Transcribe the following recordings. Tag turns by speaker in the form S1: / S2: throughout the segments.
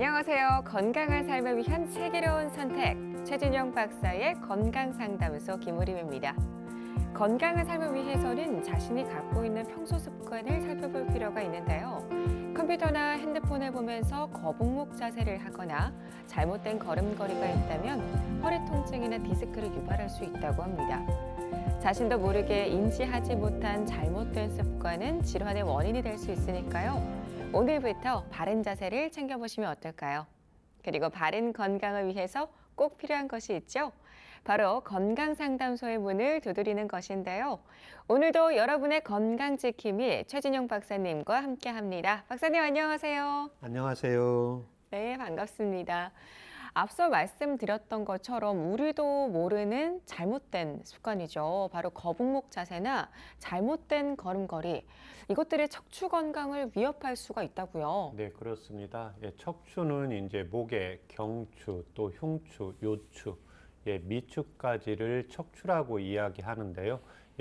S1: 안녕하세요. 건강한 삶을 위한 슬기로운 선택, 최진영 박사의 건강상담소 김우림입니다. 건강한 삶을 위해서는 자신이 갖고 있는 평소 습관을 살펴볼 필요가 있는데요. 컴퓨터나 핸드폰을 보면서 거북목 자세를 하거나 잘못된 걸음걸이가 있다면 허리 통증이나 디스크를 유발할 수 있다고 합니다. 자신도 모르게 인지하지 못한 잘못된 습관은 질환의 원인이 될 수 있으니까요. 오늘부터 바른 자세를 챙겨보시면 어떨까요? 그리고 바른 건강을 위해서 꼭 필요한 것이 있죠? 바로 건강상담소의 문을 두드리는 것인데요. 오늘도 여러분의 건강 지킴이 최진영 박사님과 함께합니다. 박사님 안녕하세요.
S2: 안녕하세요.
S1: 네, 반갑습니다. 앞서 말씀드렸던 것처럼 우리도 모르는 잘못된 습관이죠. 바로 거북목 자세나 잘못된 걸음걸이. 이것들이 척추 건강을 위협할 수가 있다고요.
S2: 네, 그렇습니다. 척추는 이제 목의 경추, 또 흉추, 요추, 미추까지를 척추라고 이야기하는데요.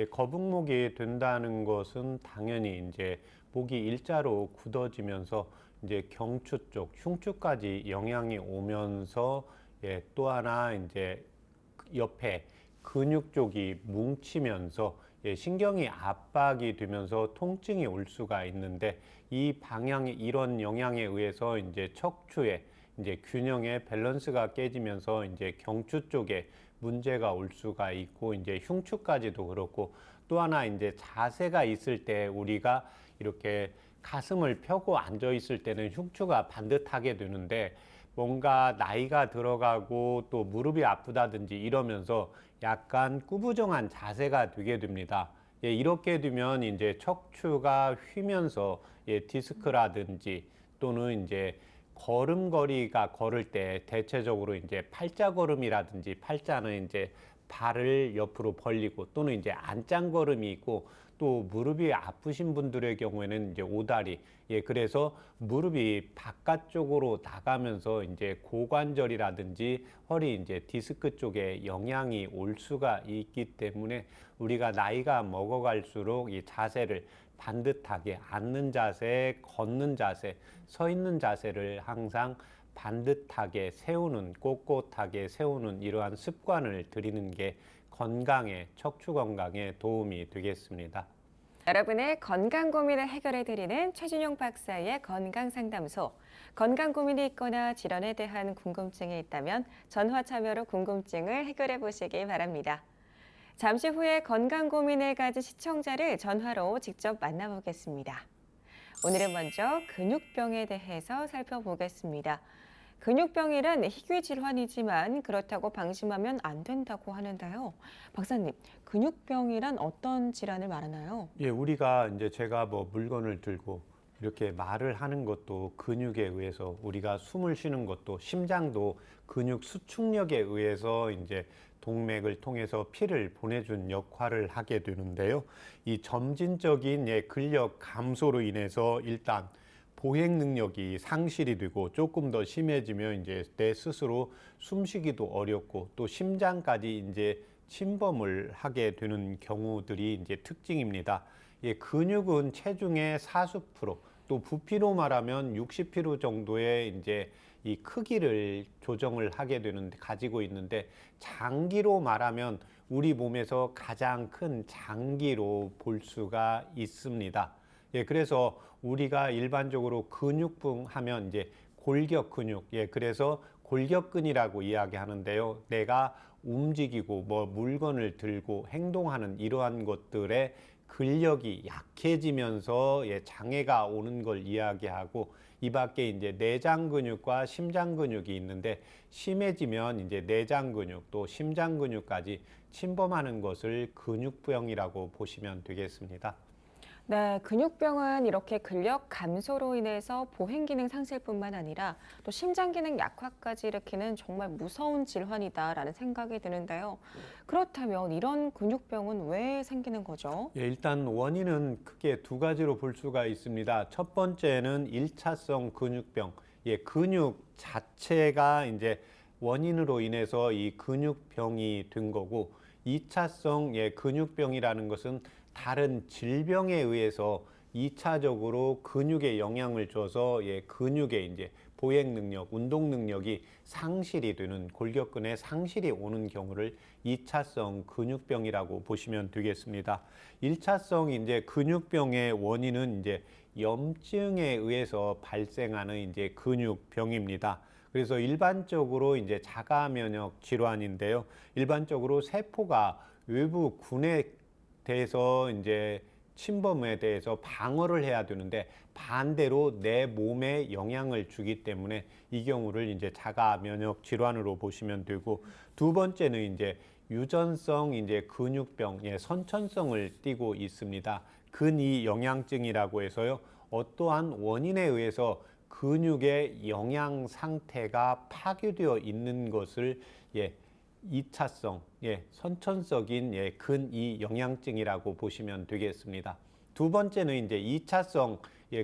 S2: 거북목이 된다는 것은 당연히 이제 목이 일자로 굳어지면서 이제 경추 쪽, 흉추까지 영향이 오면서 또 하나 이제 옆에 근육 쪽이 뭉치면서 신경이 압박이 되면서 통증이 올 수가 있는데 이 방향이 이런 영향에 의해서 이제 척추의 이제 균형의 밸런스가 깨지면서 이제 경추 쪽에 문제가 올 수가 있고 이제 흉추까지도 그렇고 또 하나 이제 자세가 있을 때 우리가 이렇게 가슴을 펴고 앉아 있을 때는 흉추가 반듯하게 되는데 뭔가 나이가 들어가고 또 무릎이 아프다든지 이러면서 약간 꾸부정한 자세가 되게 됩니다. 이렇게 되면 이제 척추가 휘면서 디스크라든지 또는 이제 걸음걸이가 걸을 때 대체적으로 이제 팔자걸음이라든지 팔자는 이제 발을 옆으로 벌리고 또는 이제 안짱걸음이 있고 또 무릎이 아프신 분들의 경우에는 이제 오다리, 그래서 무릎이 바깥쪽으로 나가면서 이제 고관절이라든지 허리 이제 디스크 쪽에 영향이 올 수가 있기 때문에 우리가 나이가 먹어갈수록 이 자세를 반듯하게 앉는 자세, 걷는 자세, 서 있는 자세를 항상 반듯하게 세우는, 꼿꼿하게 세우는 이러한 습관을 들이는 게 건강에, 척추 건강에 도움이 되겠습니다.
S1: 여러분의 건강 고민을 해결해드리는 최진용 박사의 건강상담소. 건강 고민이 있거나 질환에 대한 궁금증이 있다면 전화 참여로 궁금증을 해결해 보시기 바랍니다. 잠시 후에 건강 고민을 가진 시청자를 전화로 직접 만나보겠습니다. 오늘은 먼저 근육병에 대해서 살펴보겠습니다. 근육병이란 희귀 질환이지만 그렇다고 방심하면 안 된다고 하는데요. 박사님, 근육병이란 어떤 질환을 말하나요?
S2: 우리가 이제 제가 뭐 물건을 들고 이렇게 말을 하는 것도 근육에 의해서 우리가 숨을 쉬는 것도 심장도 근육 수축력에 의해서 이제 동맥을 통해서 피를 보내준 역할을 하게 되는데요. 이 점진적인 근력 감소로 인해서 일단 보행 능력이 상실이 되고 조금 더 심해지면 이제 내 스스로 숨쉬기도 어렵고 또 심장까지 이제 침범을 하게 되는 경우들이 이제 특징입니다. 근육은 체중의 40%, 또 부피로 말하면 60kg 정도의 이제 이 크기를 조정을 하게 되는데 가지고 있는데 장기로 말하면 우리 몸에서 가장 큰 장기로 볼 수가 있습니다. 그래서 우리가 일반적으로 근육통 하면 이제 골격 근육, 그래서 골격근이라고 이야기하는데요. 내가 움직이고 뭐 물건을 들고 행동하는 이러한 것들의 근력이 약해지면서 장애가 오는 걸 이야기하고 이 밖에 이제 내장 근육과 심장 근육이 있는데 심해지면 이제 내장 근육 또 심장 근육까지 침범하는 것을 근육병이라고 보시면 되겠습니다.
S1: 네, 근육병은 이렇게 근력 감소로 인해서 보행 기능 상실뿐만 아니라 또 심장 기능 약화까지 일으키는 정말 무서운 질환이다라는 생각이 드는데요. 그렇다면 이런 근육병은 왜 생기는 거죠?
S2: 일단 원인은 크게 두 가지로 볼 수가 있습니다. 첫 번째는 일차성 근육병. 근육 자체가 이제 원인으로 인해서 이 근육병이 된 거고, 2차성 근육병이라는 것은 다른 질병에 의해서 2차적으로 근육에 영향을 줘서 근육의 이제 보행 능력, 운동 능력이 상실이 되는 골격근의 상실이 오는 경우를 2차성 근육병이라고 보시면 되겠습니다. 1차성 이제 근육병의 원인은 이제 염증에 의해서 발생하는 이제 근육병입니다. 그래서 일반적으로 이제 자가 면역 질환인데요. 일반적으로 세포가 외부 군에 대해서 이제 침범에 대해서 방어를 해야 되는데 반대로 내 몸에 영향을 주기 때문에 이 경우를 이제 자가 면역 질환으로 보시면 되고, 두 번째는 이제 유전성 이제 근육병, 선천성을 띠고 있습니다. 근위 영양증이라고 해서요. 어떠한 원인에 의해서 근육의 영양 상태가 파괴되어 있는 것을 2차성, 선천적인 근위 영양증이라고 보시면 되겠습니다. 두 번째는 이제 2차성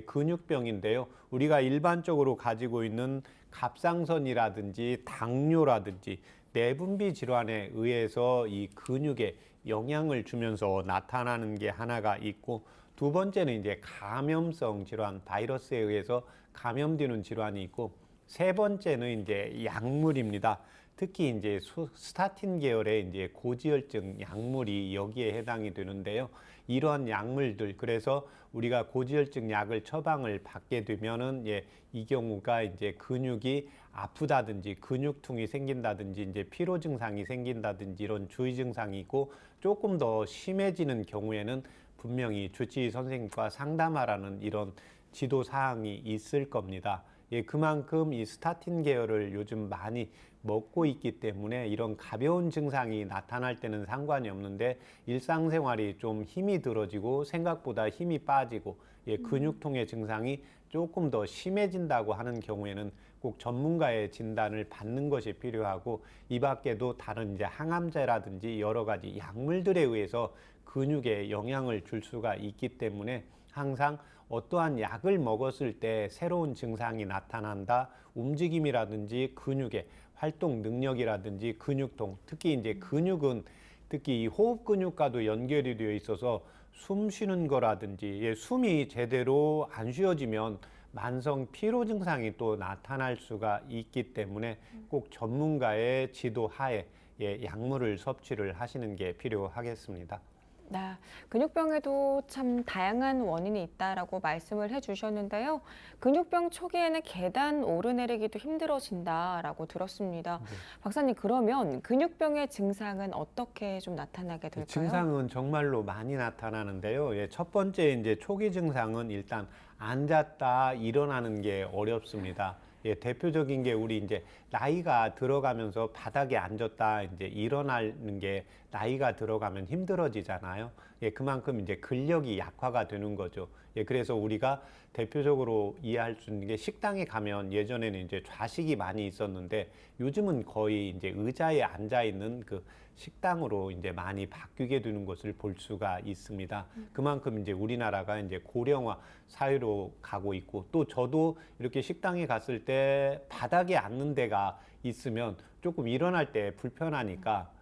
S2: 근육병인데요. 우리가 일반적으로 가지고 있는 갑상선이라든지 당뇨라든지 내분비 질환에 의해서 이 근육에 영향을 주면서 나타나는 게 하나가 있고, 두 번째는 이제 감염성 질환, 바이러스에 의해서 감염되는 질환이 있고, 세 번째는 이제 약물입니다. 특히 이제 스타틴 계열의 이제 고지혈증 약물이 여기에 해당이 되는데요. 이러한 약물들, 그래서 우리가 고지혈증 약을 처방을 받게 되면은 이 경우가 이제 근육이 아프다든지 근육통이 생긴다든지 이제 피로 증상이 생긴다든지 이런 주의 증상이 있고, 조금 더 심해지는 경우에는 분명히 주치의 선생님과 상담하라는 이런 지도 사항이 있을 겁니다. 그만큼 이 스타틴 계열을 요즘 많이 먹고 있기 때문에 이런 가벼운 증상이 나타날 때는 상관이 없는데, 일상생활이 좀 힘이 들어지고 생각보다 힘이 빠지고 근육통의 증상이 조금 더 심해진다고 하는 경우에는 꼭 전문가의 진단을 받는 것이 필요하고, 이 밖에도 다른 이제 항암제라든지 여러 가지 약물들에 의해서 근육에 영향을 줄 수가 있기 때문에 항상 어떠한 약을 먹었을 때 새로운 증상이 나타난다, 움직임이라든지 근육의 활동 능력이라든지 근육통, 특히 이제 근육은 특히 이 호흡 근육과도 연결이 되어 있어서 숨 쉬는 거라든지 숨이 제대로 안 쉬어지면 만성 피로 증상이 또 나타날 수가 있기 때문에 꼭 전문가의 지도 하에 약물을 섭취를 하시는 게 필요하겠습니다.
S1: 네, 근육병에도 참 다양한 원인이 있다라고 말씀을 해주셨는데요. 근육병 초기에는 계단 오르내리기도 힘들어진다라고 들었습니다. 박사님, 그러면 근육병의 증상은 어떻게 좀 나타나게 될까요?
S2: 증상은 정말로 많이 나타나는데요. 첫 번째 이제 초기 증상은 일단 앉았다 일어나는 게 어렵습니다. 대표적인 게 우리 이제 나이가 들어가면서 바닥에 앉았다 이제 일어나는 게 나이가 들어가면 힘들어지잖아요. 그만큼 이제 근력이 약화가 되는 거죠. 그래서 우리가 대표적으로 이해할 수 있는 게, 식당에 가면 예전에는 이제 좌식이 많이 있었는데 요즘은 거의 이제 의자에 앉아 있는 그 식당으로 이제 많이 바뀌게 되는 것을 볼 수가 있습니다. 그만큼 이제 우리나라가 이제 고령화 사회로 가고 있고, 또 저도 이렇게 식당에 갔을 때 바닥에 앉는 데가 있으면 조금 일어날 때 불편하니까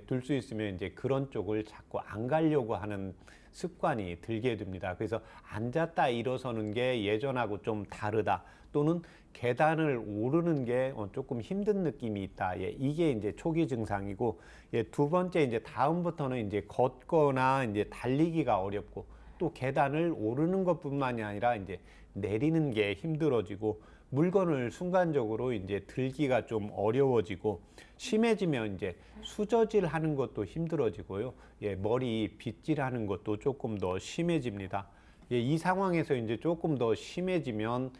S2: 둘 수 있으면 이제 그런 쪽을 자꾸 안 가려고 하는 습관이 들게 됩니다. 그래서 앉았다 일어서는 게 예전하고 좀 다르다, 또는 계단을 오르는 게 조금 힘든 느낌이 있다. 이게 이제 초기 증상이고, 두 번째 이제 다음부터는 이제 걷거나 이제 달리기가 어렵고, 또 계단을 오르는 것뿐만이 아니라 이제 내리는 게 힘들어지고, 물건을 순간적으로 이제 들기가 좀 어려워지고, 심해지면 이제 수저질 하는 것도 힘들어지고요. 머리 빗질 하는 것도 조금 더 심해집니다. 이 상황에서 이제 조금 더 심해지면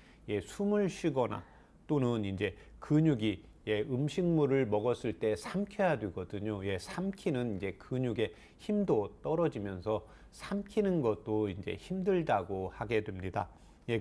S2: 숨을 쉬거나, 또는 이제 근육이 음식물을 먹었을 때 삼켜야 되거든요. 삼키는 이제 근육의 힘도 떨어지면서 삼키는 것도 이제 힘들다고 하게 됩니다.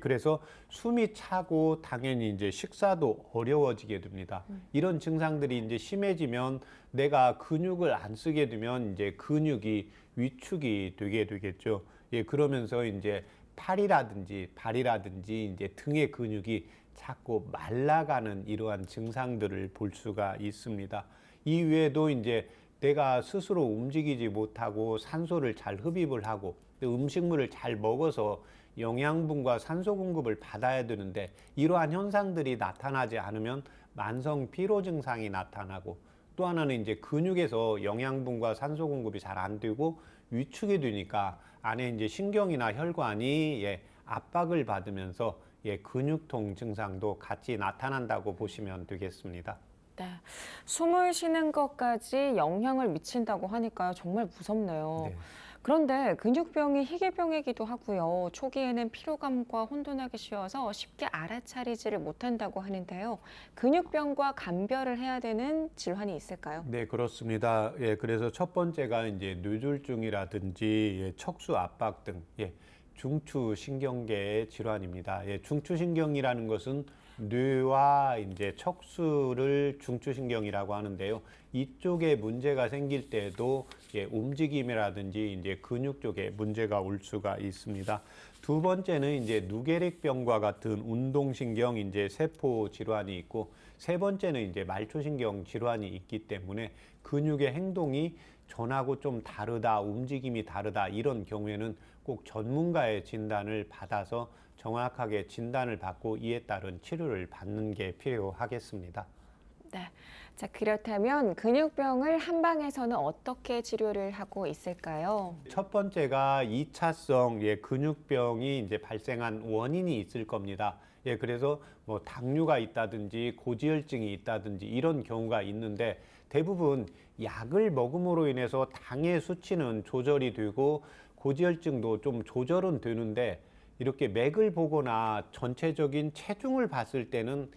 S2: 그래서 숨이 차고 당연히 이제 식사도 어려워지게 됩니다. 이런 증상들이 이제 심해지면 내가 근육을 안 쓰게 되면 이제 근육이 위축이 되게 되겠죠. 그러면서 이제 팔이라든지 발이라든지 이제 등의 근육이 자꾸 말라가는 이러한 증상들을 볼 수가 있습니다. 이 외에도 이제 내가 스스로 움직이지 못하고 산소를 잘 흡입을 하고 음식물을 잘 먹어서 영양분과 산소 공급을 받아야 되는데 이러한 현상들이 나타나지 않으면 만성 피로 증상이 나타나고, 또 하나는 이제 근육에서 영양분과 산소 공급이 잘 안 되고 위축이 되니까 안에 이제 신경이나 혈관이 압박을 받으면서 근육통 증상도 같이 나타난다고 보시면 되겠습니다.
S1: 네. 숨을 쉬는 것까지 영향을 미친다고 하니까요. 정말 무섭네요.
S2: 네.
S1: 그런데 근육병이 희귀병이기도 하고요. 초기에는 피로감과 혼돈하기 쉬워서 쉽게 알아차리지를 못한다고 하는데요. 근육병과 감별을 해야 되는 질환이 있을까요?
S2: 네, 그렇습니다. 그래서 첫 번째가 이제 뇌졸중이라든지 척수 압박 등 중추신경계의 질환입니다. 중추신경이라는 것은 뇌와 이제 척수를 중추신경이라고 하는데요. 이쪽에 문제가 생길 때도 움직임이라든지 이제 근육 쪽에 문제가 올 수가 있습니다. 두 번째는 이제 누게릭병과 같은 운동신경 이제 세포 질환이 있고, 세 번째는 이제 말초신경 질환이 있기 때문에 근육의 행동이 전하고 좀 다르다, 움직임이 다르다, 이런 경우에는 꼭 전문가의 진단을 받아서 정확하게 진단을 받고 이에 따른 치료를 받는 게 필요하겠습니다.
S1: 네. 자, 그렇다면 근육병을 한방에서는 어떻게 치료를 하고 있을까요?
S2: 첫 번째가 2차성 근육병이 이제 발생한 원인이 있을 겁니다. 그래서 뭐 당뇨가 있다든지 고지혈증이 있다든지 이런 경우가 있는데, 대부분 약을 먹음으로 인해서 당의 수치는 조절이 되고 고지혈증도 좀 조절은 되는데, 이렇게 맥을 보거나 전체적인 체중을 봤을 때는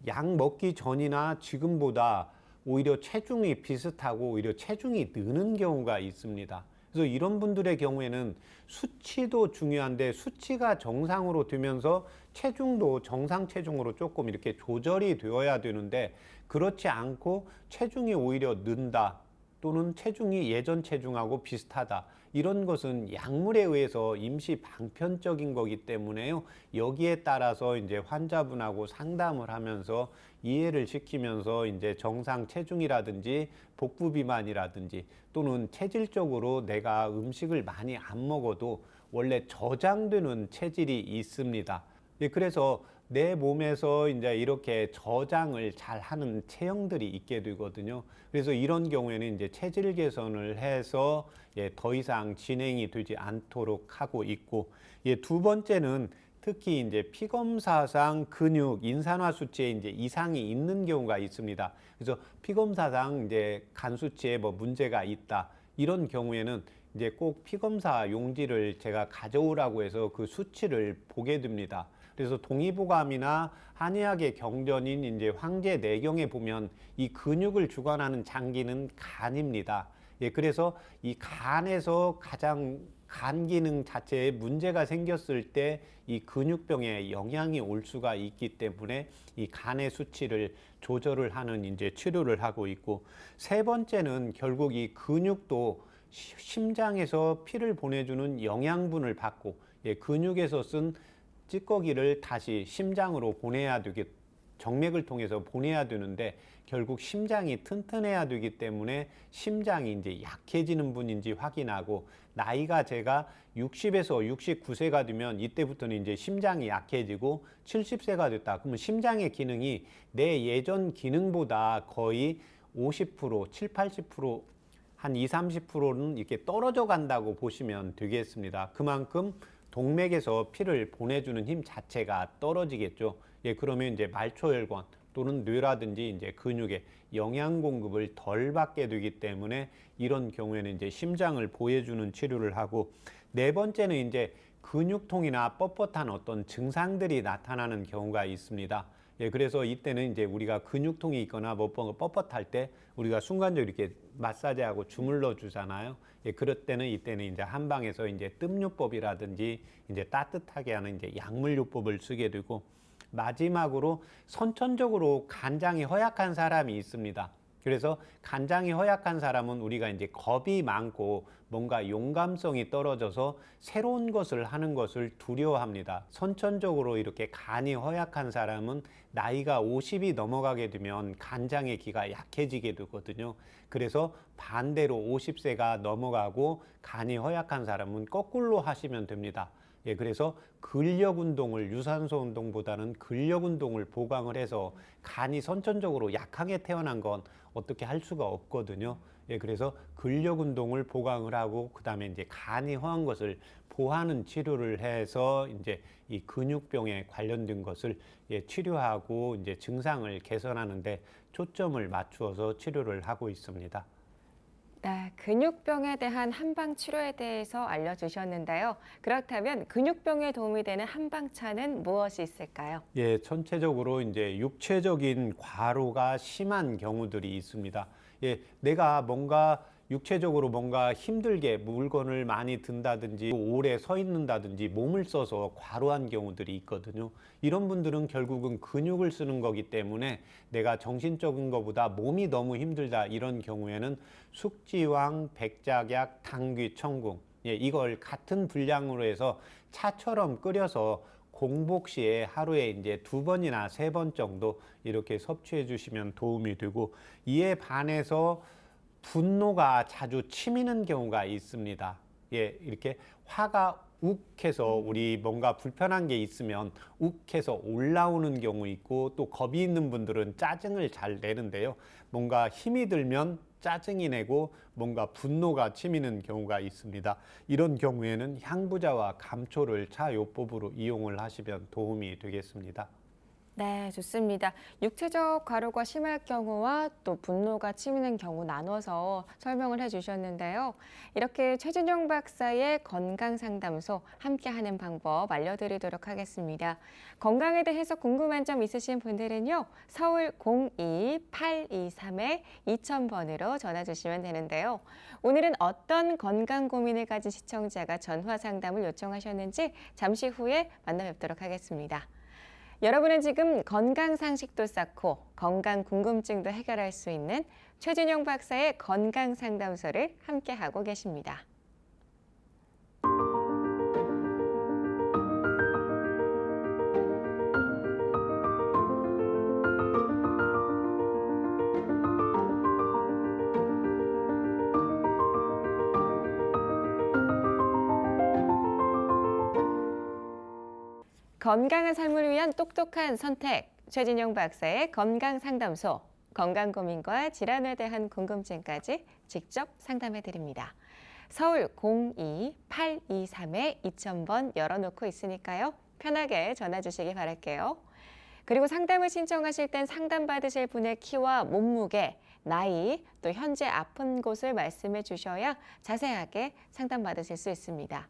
S2: 약 먹기 전이나 지금보다 오히려 체중이 비슷하고 오히려 체중이 느는 경우가 있습니다. 그래서 이런 분들의 경우에는 수치도 중요한데 수치가 정상으로 되면서 체중도 정상 체중으로 조금 이렇게 조절이 되어야 되는데, 그렇지 않고 체중이 오히려 는다, 또는 체중이 예전 체중하고 비슷하다, 이런 것은 약물에 의해서 임시 방편적인 거기 때문에요. 여기에 따라서 이제 환자분하고 상담을 하면서 이해를 시키면서 이제 정상 체중이라든지 복부 비만이라든지 또는 체질적으로 내가 음식을 많이 안 먹어도 원래 저장되는 체질이 있습니다. 그래서 내 몸에서 이제 이렇게 저장을 잘 하는 체형들이 있게 되거든요. 그래서 이런 경우에는 이제 체질 개선을 해서 더 이상 진행이 되지 않도록 하고 있고, 두 번째는 특히 이제 피검사상 근육 인산화 수치에 이제 이상이 있는 경우가 있습니다. 그래서 피검사상 이제 간 수치에 뭐 문제가 있다, 이런 경우에는 이제 꼭 피검사 용지를 제가 가져오라고 해서 그 수치를 보게 됩니다. 그래서 동의보감이나 한의학의 경전인 이제 황제내경에 보면 이 근육을 주관하는 장기는 간입니다. 그래서 이 간에서 가장 간 기능 자체에 문제가 생겼을 때 이 근육병에 영향이 올 수가 있기 때문에 이 간의 수치를 조절을 하는 이제 치료를 하고 있고, 세 번째는 결국 이 근육도 심장에서 피를 보내주는 영양분을 받고 근육에서 쓴 찌꺼기를 다시 심장으로 보내야 되기, 정맥을 통해서 보내야 되는데 결국 심장이 튼튼해야 되기 때문에 심장이 이제 약해지는 분인지 확인하고, 나이가 제가 60에서 69세가 되면 이때부터는 이제 심장이 약해지고 70세가 됐다, 그러면 심장의 기능이 내 예전 기능보다 거의 50%, 7, 80%, 한 20, 30%는 이렇게 떨어져 간다고 보시면 되겠습니다. 그만큼 동맥에서 피를 보내주는 힘 자체가 떨어지겠죠. 그러면 이제 말초혈관 또는 뇌라든지 이제 근육에 영양 공급을 덜 받게 되기 때문에 이런 경우에는 이제 심장을 보호해주는 치료를 하고, 네 번째는 이제 근육통이나 뻣뻣한 어떤 증상들이 나타나는 경우가 있습니다. 그래서 이때는 이제 우리가 근육통이 있거나 뭐 뻣뻣할 때 우리가 순간적으로 이렇게 마사지하고 주물러 주잖아요. 그럴 때는 이때는 이제 한방에서 이제 뜸요법이라든지 이제 따뜻하게 하는 이제 약물요법을 쓰게 되고, 마지막으로 선천적으로 간장이 허약한 사람이 있습니다. 그래서 간장이 허약한 사람은 우리가 이제 겁이 많고 뭔가 용감성이 떨어져서 새로운 것을 하는 것을 두려워합니다. 선천적으로 이렇게 간이 허약한 사람은 나이가 50이 넘어가게 되면 간장의 기가 약해지게 되거든요. 그래서 반대로 50세가 넘어가고 간이 허약한 사람은 거꾸로 하시면 됩니다. 예, 그래서 근력 운동을 유산소 운동보다는 근력 운동을 보강을 해서 간이 선천적으로 약하게 태어난 건 어떻게 할 수가 없거든요. 예, 그래서 근력 운동을 보강을 하고 그다음에 이제 간이 허한 것을 보하는 치료를 해서 이제 이 근육병에 관련된 것을 예, 치료하고 이제 증상을 개선하는데 초점을 맞추어서 치료를 하고 있습니다.
S1: 네, 근육병에 대한 한방 치료에 대해서 알려주셨는데요. 그렇다면 근육병에 도움이 되는 한방차는 무엇이 있을까요?
S2: 예, 전체적으로 이제 육체적인 과로가 심한 경우들이 있습니다. 예, 내가 뭔가 육체적으로 뭔가 힘들게 물건을 많이 든다든지 오래 서 있는다든지 몸을 써서 과로한 경우들이 있거든요. 이런 분들은 결국은 근육을 쓰는 거기 때문에 내가 정신적인 것보다 몸이 너무 힘들다 이런 경우에는 숙지황, 백작약, 당귀, 청궁 예, 이걸 같은 분량으로 해서 차처럼 끓여서 공복 시에 하루에 이제 2번이나 3번 정도 이렇게 섭취해 주시면 도움이 되고 이에 반해서 분노가 자주 치미는 경우가 있습니다. 예, 이렇게 화가 욱해서 우리 뭔가 불편한 게 있으면 욱해서 올라오는 경우 있고 또 겁이 있는 분들은 짜증을 잘 내는데요. 뭔가 힘이 들면 짜증이 내고 뭔가 분노가 치미는 경우가 있습니다. 이런 경우에는 향부자와 감초를 차요법으로 이용을 하시면 도움이 되겠습니다.
S1: 네, 좋습니다. 육체적 과로가 심할 경우와 또 분노가 치미는 경우 나눠서 설명을 해주셨는데요. 이렇게 최준영 박사의 건강상담소 함께하는 방법 알려드리도록 하겠습니다. 건강에 대해서 궁금한 점 있으신 분들은요. 서울 02-823-2000번으로 전화 주시면 되는데요. 오늘은 어떤 건강 고민을 가진 시청자가 전화 상담을 요청하셨는지 잠시 후에 만나 뵙도록 하겠습니다. 여러분은 지금 건강 상식도 쌓고 건강 궁금증도 해결할 수 있는 최준영 박사의 건강 상담소를 함께하고 계십니다. 건강한 삶을 위한 똑똑한 선택, 최진영 박사의 건강상담소, 건강 고민과 질환에 대한 궁금증까지 직접 상담해 드립니다. 서울 02-823-2000번 열어놓고 있으니까요. 편하게 전화 주시기 바랄게요. 그리고 상담을 신청하실 땐 상담받으실 분의 키와 몸무게, 나이, 또 현재 아픈 곳을 말씀해 주셔야 자세하게 상담받으실 수 있습니다.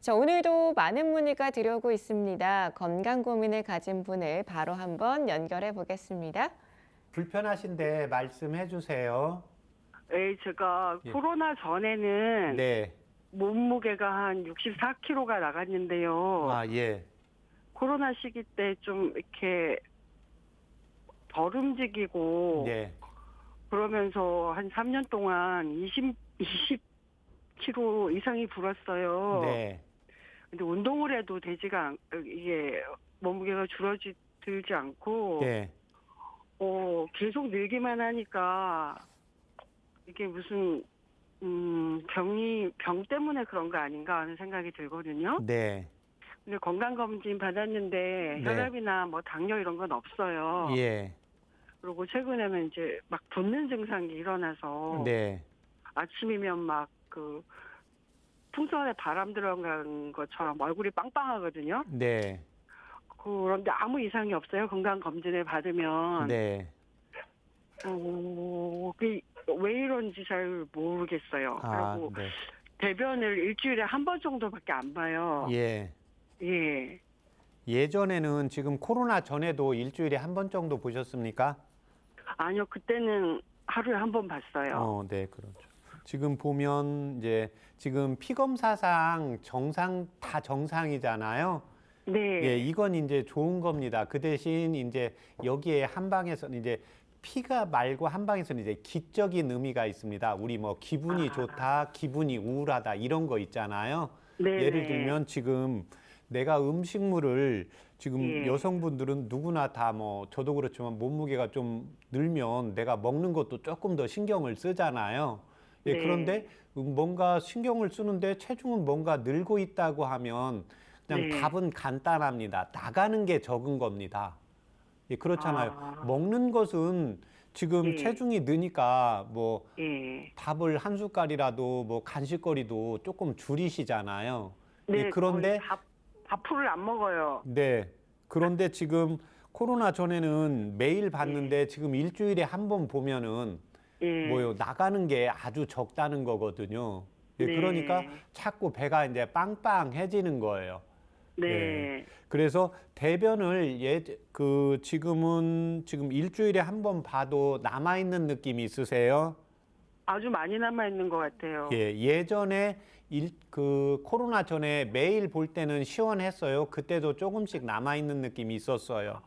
S1: 자, 오늘도 많은 문의가 들어오고 있습니다. 건강 고민을 가진 분을 바로 한번 연결해 보겠습니다.
S2: 불편하신데 말씀해 주세요.
S3: 네, 제가
S2: 예.
S3: 코로나 전에는
S2: 네.
S3: 몸무게가 한 64kg가 나갔는데요.
S2: 아, 예.
S3: 코로나 시기 때 좀 이렇게 덜 움직이고
S2: 네.
S3: 그러면서 한 3년 동안 20kg 이상이 불었어요.
S2: 네.
S3: 근데 운동을 해도 이게 몸무게가 들지 않고
S2: 네.
S3: 계속 늘기만 하니까 이게 무슨 병 때문에 그런 거 아닌가 하는 생각이 들거든요.
S2: 네.
S3: 근데 건강검진 받았는데
S2: 네.
S3: 혈압이나 뭐 당뇨 이런 건 없어요.
S2: 예.
S3: 그리고 최근에는 이제 막 붓는 증상이 일어나서
S2: 네.
S3: 아침이면 막 그 풍선에 바람 들어간 것처럼 얼굴이 빵빵하거든요.
S2: 네.
S3: 그런데 아무 이상이 없어요. 건강검진을 받으면.
S2: 네.
S3: 그게 왜 이런지 잘 모르겠어요.
S2: 아,
S3: 그리고
S2: 네.
S3: 대변을 일주일에 한 번 정도밖에 안 봐요.
S2: 예.
S3: 예.
S2: 예전에는 지금 코로나 전에도 일주일에 한 번 정도 보셨습니까?
S3: 아니요, 그때는 하루에 한 번 봤어요.
S2: 네, 그렇죠. 지금 보면 이제 지금 피 검사상 다 정상이잖아요.
S3: 네.
S2: 예, 이건 이제 좋은 겁니다. 그 대신 이제 여기에 한방에서는 이제 피가 말고 한방에서는 이제 기적인 의미가 있습니다. 우리 뭐 기분이 좋다, 기분이 우울하다 이런 거 있잖아요.
S3: 네.
S2: 예를 들면 지금 내가 음식물을 지금
S3: 예.
S2: 여성분들은 누구나 다 뭐 저도 그렇지만 몸무게가 좀 늘면 내가 먹는 것도 조금 더 신경을 쓰잖아요. 예,
S3: 네.
S2: 그런데 뭔가 신경을 쓰는데 체중은 뭔가 늘고 있다고 하면 그냥
S3: 네.
S2: 답은 간단합니다. 나가는 게 적은 겁니다. 예, 그렇잖아요.
S3: 아.
S2: 먹는 것은 지금
S3: 예.
S2: 체중이 느니까 뭐
S3: 예.
S2: 밥을 한 숟갈이라도 뭐 간식거리도 조금 줄이시잖아요. 예,
S3: 네, 거의
S2: 그런데
S3: 밥풀을 안 먹어요.
S2: 네. 그런데 지금 코로나 전에는 매일
S3: 예.
S2: 봤는데 지금 일주일에 한 번 보면은
S3: 예.
S2: 뭐요, 나가는 게 아주 적다는 거거든요. 예, 그러니까
S3: 네.
S2: 자꾸 배가 이제 빵빵해지는 거예요. 예.
S3: 네.
S2: 그래서 대변을 지금 일주일에 한 번 봐도 남아 있는 느낌이 있으세요?
S3: 아주 많이 남아 있는 것 같아요.
S2: 예, 예전에 코로나 전에 매일 볼 때는 시원했어요. 그때도 조금씩 남아 있는 느낌이 있었어요.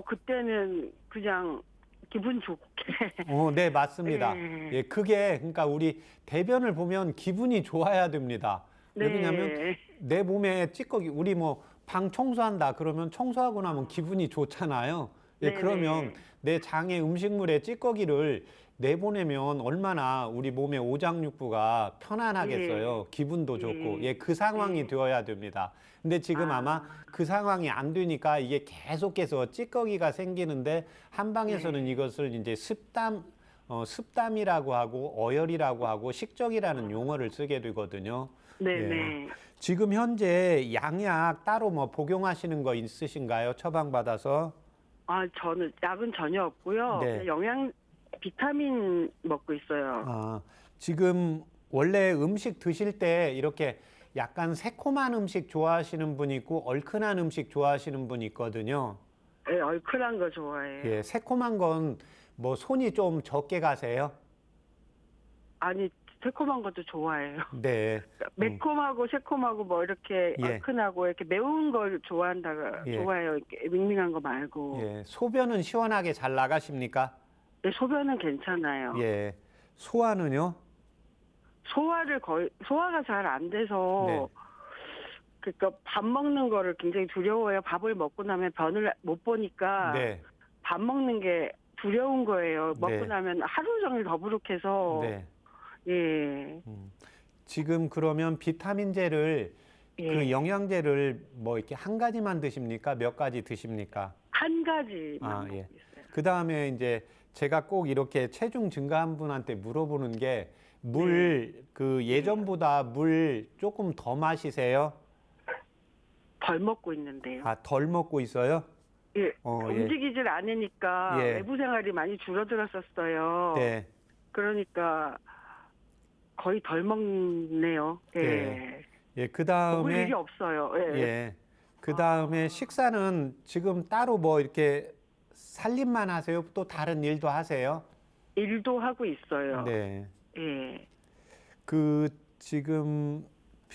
S3: 그때는 그냥 기분 좋게.
S2: 네, 맞습니다.
S3: 예.
S2: 예, 그게 그러니까 우리 대변을 보면 기분이 좋아야 됩니다.
S3: 네.
S2: 왜냐하면 내 몸에 찌꺼기, 우리 뭐 방 청소한다 그러면 청소하고 나면 기분이 좋잖아요. 예,
S3: 네네.
S2: 그러면 내 장에 음식물에 찌꺼기를 내보내면 얼마나 우리 몸의 오장육부가 편안하겠어요. 기분도 좋고. 예, 그 상황이
S3: 예.
S2: 되어야 됩니다. 근데 지금 아마 그 상황이 안 되니까 이게 계속해서 찌꺼기가 생기는데 한방에서는 이것을 이제 습담이라고 하고 어열이라고 하고 식적이라는 용어를 쓰게 되거든요.
S3: 네네.
S2: 예. 지금 현재 양약 따로 뭐 복용하시는 거 있으신가요? 처방받아서?
S3: 저는 약은 전혀 없고요.
S2: 네.
S3: 그냥 비타민 먹고 있어요.
S2: 지금 원래 음식 드실 때 이렇게 약간 새콤한 음식 좋아하시는 분 있고 얼큰한 음식 좋아하시는 분 있거든요.
S3: 네, 얼큰한 거 좋아해요.
S2: 예, 새콤한 건 뭐 손이 좀 적게 가세요?
S3: 아니, 새콤한 것도 좋아해요.
S2: 네.
S3: 매콤하고 새콤하고 뭐 이렇게
S2: 예.
S3: 얼큰하고 이렇게 매운 걸 좋아한다가
S2: 예.
S3: 좋아해요. 이렇게 밍밍한 거 말고.
S2: 예, 소변은 시원하게 잘 나가십니까?
S3: 네, 소변은 괜찮아요.
S2: 예. 소화는요?
S3: 소화가 잘 안 돼서
S2: 네.
S3: 그러니까 밥 먹는 거를 굉장히 두려워해요. 밥을 먹고 나면 변을 못 보니까
S2: 네.
S3: 밥 먹는 게 두려운 거예요. 먹고
S2: 네.
S3: 나면 하루 종일 더부룩해서.
S2: 네.
S3: 예.
S2: 지금 그러면 비타민제를
S3: 예.
S2: 그 영양제를 뭐 이렇게 한 가지만 드십니까? 몇 가지 드십니까?
S3: 한 가지만 먹고
S2: 예.
S3: 있어요.
S2: 그 다음에 이제 제가 꼭 이렇게 체중 증가한 분한테 물어보는 게 그 예전보다 물 조금 더 마시세요?
S3: 덜 먹고 있는데요.
S2: 덜 먹고 있어요?
S3: 예.
S2: 예.
S3: 움직이질 않으니까
S2: 예.
S3: 외부 생활이 많이 줄어들었었어요.
S2: 네.
S3: 그러니까 거의 덜 먹네요. 예.
S2: 네. 예, 그
S3: 먹을
S2: 다음에
S3: 일이 없어요. 예.
S2: 예. 그 다음에 식사는 지금 따로 뭐 이렇게 살림만 하세요? 또 다른 일도 하세요?
S3: 일도 하고 있어요.
S2: 네.
S3: 예.
S2: 지금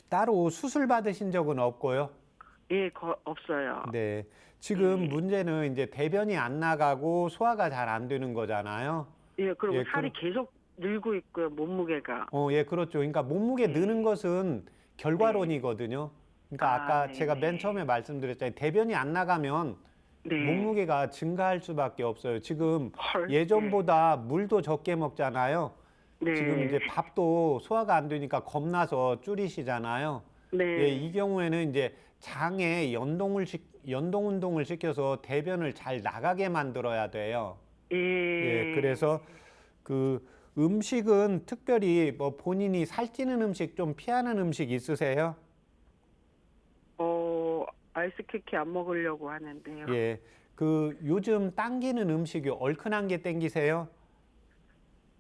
S2: 따로 수술 받으신 적은 없고요?
S3: 예, 없어요.
S2: 네. 지금 문제는 이제 대변이 안 나가고 소화가 잘 안 되는 거잖아요.
S3: 예, 그리고
S2: 예,
S3: 살이 계속 늘고 있고요, 몸무게가.
S2: 예, 그렇죠. 그러니까 몸무게 느는 것은 결과론이거든요. 그러니까 아까
S3: 네네.
S2: 제가 맨 처음에 말씀드렸잖아요. 대변이 안 나가면
S3: 네.
S2: 몸무게가 증가할 수밖에 없어요. 지금
S3: 헐.
S2: 예전보다 물도 적게 먹잖아요.
S3: 네.
S2: 지금 이제 밥도 소화가 안 되니까 겁나서 줄이시잖아요.
S3: 네.
S2: 예, 이 경우에는 이제 장에 연동 운동을 시켜서 대변을 잘 나가게 만들어야 돼요. 예, 그래서 그 음식은 특별히 뭐 본인이 살찌는 음식 좀 피하는 음식 있으세요?
S3: 아이스크림 안 먹으려고 하는데요.
S2: 예, 요즘 당기는 음식이 얼큰한 게 땡기세요?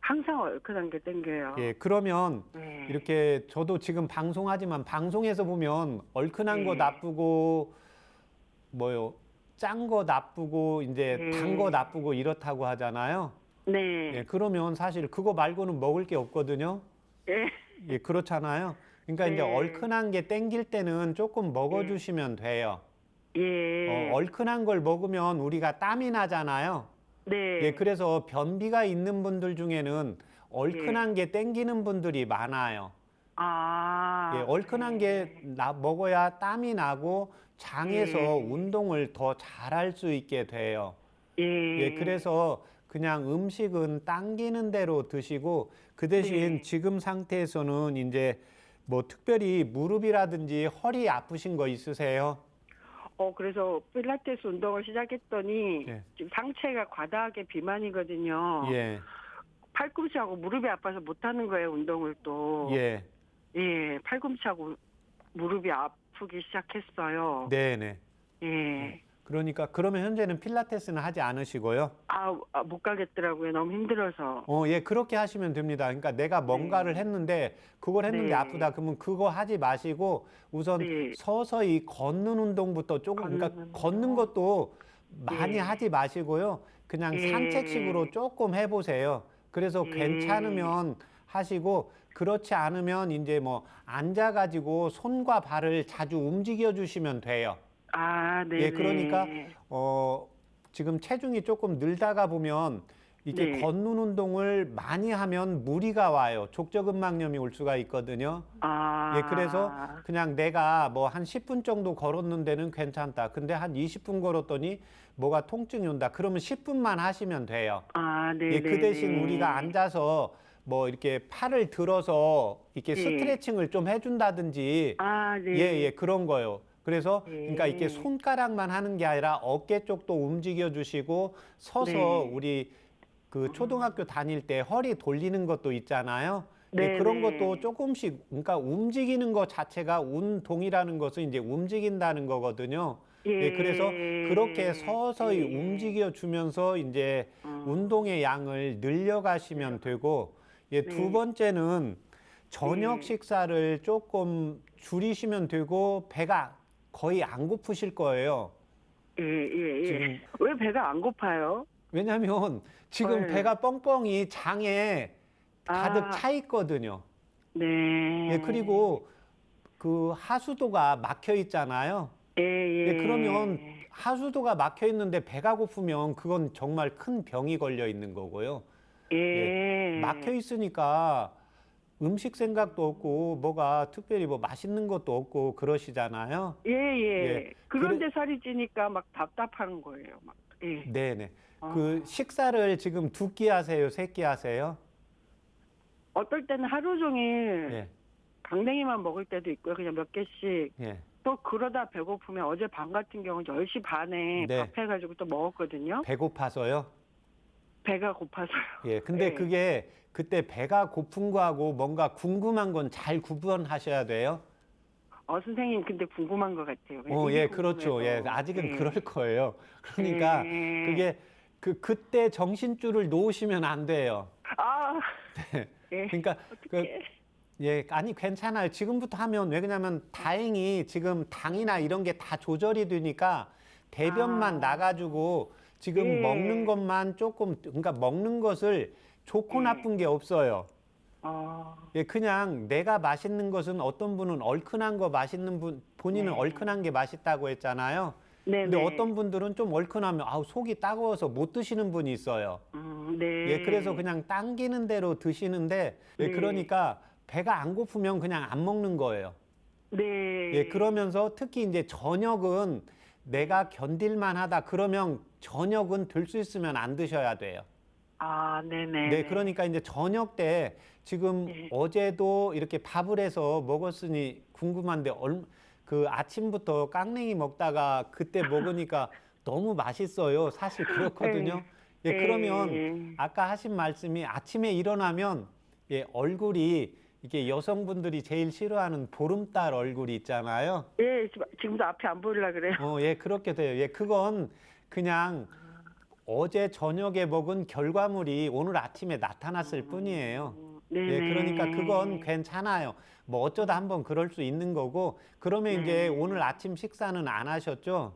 S3: 항상 얼큰한 게 땡겨요.
S2: 예, 그러면
S3: 네.
S2: 이렇게 저도 지금 방송하지만 방송에서 보면 얼큰한 거 나쁘고 짠 거 나쁘고 이제 단 거 나쁘고 이렇다고 하잖아요.
S3: 네.
S2: 예, 그러면 사실 그거 말고는 먹을 게 없거든요.
S3: 예.
S2: 예, 그렇잖아요. 그러니까 이제
S3: 네.
S2: 얼큰한 게 땡길 때는 조금 먹어주시면 돼요.
S3: 예.
S2: 얼큰한 걸 먹으면 우리가 땀이 나잖아요.
S3: 네.
S2: 예, 그래서 변비가 있는 분들 중에는 얼큰한 게 땡기는 분들이 많아요. 예, 얼큰한 게 먹어야 땀이 나고 장에서 운동을 더 잘할 수 있게 돼요. 예, 그래서 그냥 음식은 당기는 대로 드시고 그 대신 지금 상태에서는 이제 뭐 특별히 무릎이라든지 허리 아프신 거 있으세요?
S3: 그래서 필라테스 운동을 시작했더니
S2: 예.
S3: 지금 상체가 과다하게 비만이거든요.
S2: 예.
S3: 팔꿈치하고 무릎이 아파서 못하는 거예요, 운동을 또.
S2: 예.
S3: 예, 팔꿈치하고 무릎이 아프기 시작했어요.
S2: 네네.
S3: 예.
S2: 그러니까 그러면 현재는 필라테스는 하지 않으시고요.
S3: 못 가겠더라고요. 너무 힘들어서.
S2: 예, 그렇게 하시면 됩니다. 그러니까 내가 뭔가를 했는데 그걸 했는데
S3: 네.
S2: 아프다 그러면 그거 하지 마시고 우선
S3: 네.
S2: 서서히 걷는 운동부터 조금 그러니까
S3: 걷는
S2: 걷는
S3: 운동.
S2: 것도 많이
S3: 예.
S2: 하지 마시고요. 그냥
S3: 예.
S2: 산책식으로 조금 해보세요. 그래서
S3: 예.
S2: 괜찮으면 하시고 그렇지 않으면 이제 뭐 앉아가지고 손과 발을 자주 움직여 주시면 돼요.
S3: 네.
S2: 예, 그러니까 지금 체중이 조금 늘다가 보면 이게
S3: 네.
S2: 걷는 운동을 많이 하면 무리가 와요. 족저근막염이 올 수가 있거든요. 예, 그래서 그냥 내가 뭐 한 10분 정도 걸었는 데는 괜찮다. 근데 한 20분 걸었더니 뭐가 통증이 온다. 그러면 10분만 하시면 돼요.
S3: 네.
S2: 예, 그 대신 우리가 앉아서 뭐 이렇게 팔을 들어서 이렇게
S3: 예.
S2: 스트레칭을 좀 해준다든지
S3: 네.
S2: 예, 그런 거요. 그래서
S3: 예.
S2: 그러니까 이렇게 손가락만 하는 게 아니라 어깨 쪽도 움직여 주시고 서서
S3: 네.
S2: 우리 그 초등학교 다닐 때 허리 돌리는 것도 있잖아요.
S3: 네,
S2: 예, 그런
S3: 네.
S2: 것도 조금씩 그러니까 움직이는 것 자체가 운동이라는 것은 이제 움직인다는 거거든요. 예, 그래서 그렇게 서서히
S3: 예.
S2: 움직여 주면서 이제 운동의 양을 늘려가시면 되고 예, 두
S3: 네.
S2: 번째는 저녁
S3: 네.
S2: 식사를 조금 줄이시면 되고 배가 거의 안 고프실 거예요.
S3: 예.
S2: 지금
S3: 왜 배가 안 고파요?
S2: 왜냐하면 지금
S3: 네.
S2: 배가 뻥뻥이 장에 가득 차 있거든요.
S3: 네.
S2: 예, 그리고 그 하수도가 막혀 있잖아요. 예, 그러면 하수도가 막혀 있는데 배가 고프면 그건 정말 큰 병이 걸려 있는 거고요. 예, 막혀 있으니까 음식 생각도 없고 뭐가 특별히 뭐 맛있는 것도 없고 그러시잖아요. 예.
S3: 그런데 살이 찌니까 막 답답한 거예요. 막. 예.
S2: 네네. 그 식사를 지금 두 끼 하세요? 세 끼 하세요?
S3: 어떨 때는 하루 종일
S2: 예.
S3: 강냉이만 먹을 때도 있고요. 그냥 몇 개씩.
S2: 예.
S3: 또 그러다 배고프면 어제 밤 같은 경우는 10시 반에
S2: 네.
S3: 밥 해가지고 또 먹었거든요.
S2: 배고파서요?
S3: 배가 고파서요.
S2: 예. 근데
S3: 예.
S2: 그게 그때 배가 고픈 거하고 뭔가 궁금한 건 잘 구분하셔야 돼요.
S3: 선생님 근데 궁금한 것 같아요.
S2: 예,
S3: 입이
S2: 그렇죠.
S3: 궁금해서.
S2: 예, 아직은
S3: 예.
S2: 그럴 거예요. 그러니까
S3: 예.
S2: 그게 그때 정신줄을 놓으시면 안 돼요.
S3: 예.
S2: 그러니까 예, 아니 괜찮아요. 지금부터 하면 왜 그러냐면 다행히 지금 당이나 이런 게 다 조절이 되니까 대변만 나가지고 지금
S3: 예.
S2: 먹는 것만 조금 그러니까 먹는 것을 좋고
S3: 예.
S2: 나쁜 게 없어요.
S3: 어,
S2: 예, 그냥 내가 맛있는 것은 어떤 분은 얼큰한 거 맛있는 분 본인은
S3: 네.
S2: 얼큰한 게 맛있다고 했잖아요.
S3: 네.
S2: 근데 어떤 분들은 좀 얼큰하면 속이 따가워서 못 드시는 분이 있어요.
S3: 네.
S2: 예, 그래서 그냥 당기는 대로 드시는데 예,
S3: 네.
S2: 그러니까 배가 안 고프면 그냥 안 먹는 거예요.
S3: 네.
S2: 예, 그러면서 특히 이제 저녁은 내가 견딜만 하다 그러면 저녁은 될 수 있으면 안 드셔야 돼요.
S3: 네네.
S2: 네, 그러니까 이제 저녁 때 지금
S3: 네.
S2: 어제도 이렇게 밥을 해서 먹었으니 궁금한데 그 아침부터 깡냉이 먹다가 그때 먹으니까 너무 맛있어요. 사실 그렇거든요. 예, 그러면 아까 하신 말씀이 아침에 일어나면 예, 얼굴이 이게 여성분들이 제일 싫어하는 보름달 얼굴이 있잖아요.
S3: 예, 지금도 앞에 안 보이려 그래요.
S2: 예, 그렇게 돼요. 예, 그건 그냥 어제 저녁에 먹은 결과물이 오늘 아침에 나타났을 뿐이에요.
S3: 네네.
S2: 예, 그러니까 그건 괜찮아요. 뭐 어쩌다 한번 그럴 수 있는 거고, 그러면 이제 오늘 아침 식사는 안 하셨죠?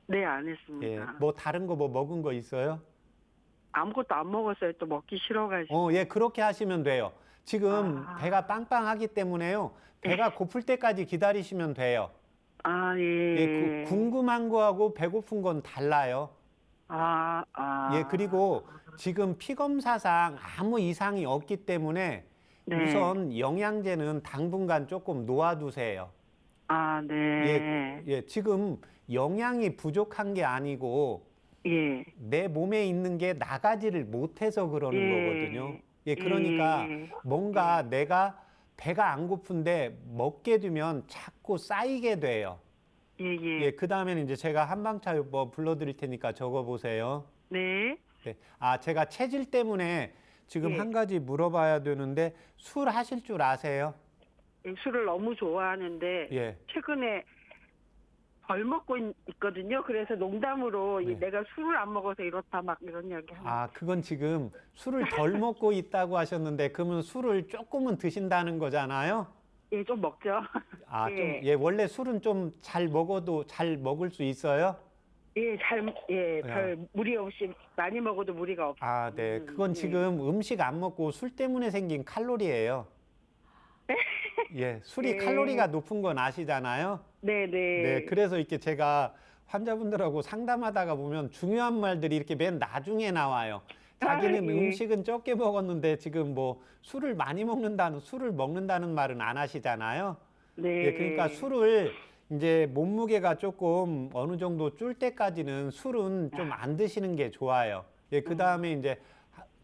S3: 네, 안 했습니다.
S2: 예, 뭐 다른 거 뭐 먹은 거 있어요?
S3: 아무것도 안 먹었어요. 또 먹기 싫어가지고.
S2: 예, 그렇게 하시면 돼요. 지금 배가 빵빵하기 때문에요. 배가 고플 때까지 기다리시면 돼요.
S3: 예.
S2: 예, 궁금한 거하고 배고픈 건 달라요. 예, 그리고 지금 피 검사상 아무 이상이 없기 때문에
S3: 네.
S2: 우선 영양제는 당분간 조금 놓아두세요.
S3: 네.
S2: 예, 지금 영양이 부족한 게 아니고
S3: 예.
S2: 내 몸에 있는 게 나가지를 못해서 그러는 거거든요. 예, 그러니까 뭔가 내가 배가 안 고픈데 먹게 되면 자꾸 쌓이게 돼요.
S3: 예.
S2: 예, 그 다음에는 이제 제가 한방차요법 불러드릴 테니까 적어보세요.
S3: 네.
S2: 네. 아, 제가 체질 때문에 지금
S3: 예.
S2: 한 가지 물어봐야 되는데 술 하실 줄 아세요?
S3: 술을 너무 좋아하는데
S2: 예.
S3: 최근에 덜 먹고 있거든요. 그래서 농담으로
S2: 네.
S3: 내가 술을 안 먹어서 이렇다 막 이런 이야기 하는.
S2: 아, 그건 지금 술을 덜 먹고 있다고 하셨는데 그러면 술을 조금은 드신다는 거잖아요?
S3: 예, 좀 먹죠.
S2: 아,
S3: 예.
S2: 좀, 예, 원래 술은 좀 잘 먹어도 잘 먹을 수 있어요?
S3: 별 무리 없이 많이 먹어도 무리가 없어요.
S2: 아, 네. 그건 지금 음식 안 먹고 술 때문에 생긴 칼로리예요. 예, 술이
S3: 예.
S2: 칼로리가 높은 건 아시잖아요?
S3: 네.
S2: 네, 그래서 이렇게 제가 환자분들하고 상담하다가 보면 중요한 말들이 이렇게 맨 나중에 나와요. 자기는
S3: 예.
S2: 음식은 적게 먹었는데 지금 뭐 술을 먹는다는 말은 안 하시잖아요.
S3: 네.
S2: 예, 그러니까 술을 이제 몸무게가 조금 어느 정도 줄 때까지는 술은 좀 안 드시는 게 좋아요. 예, 그 다음에 이제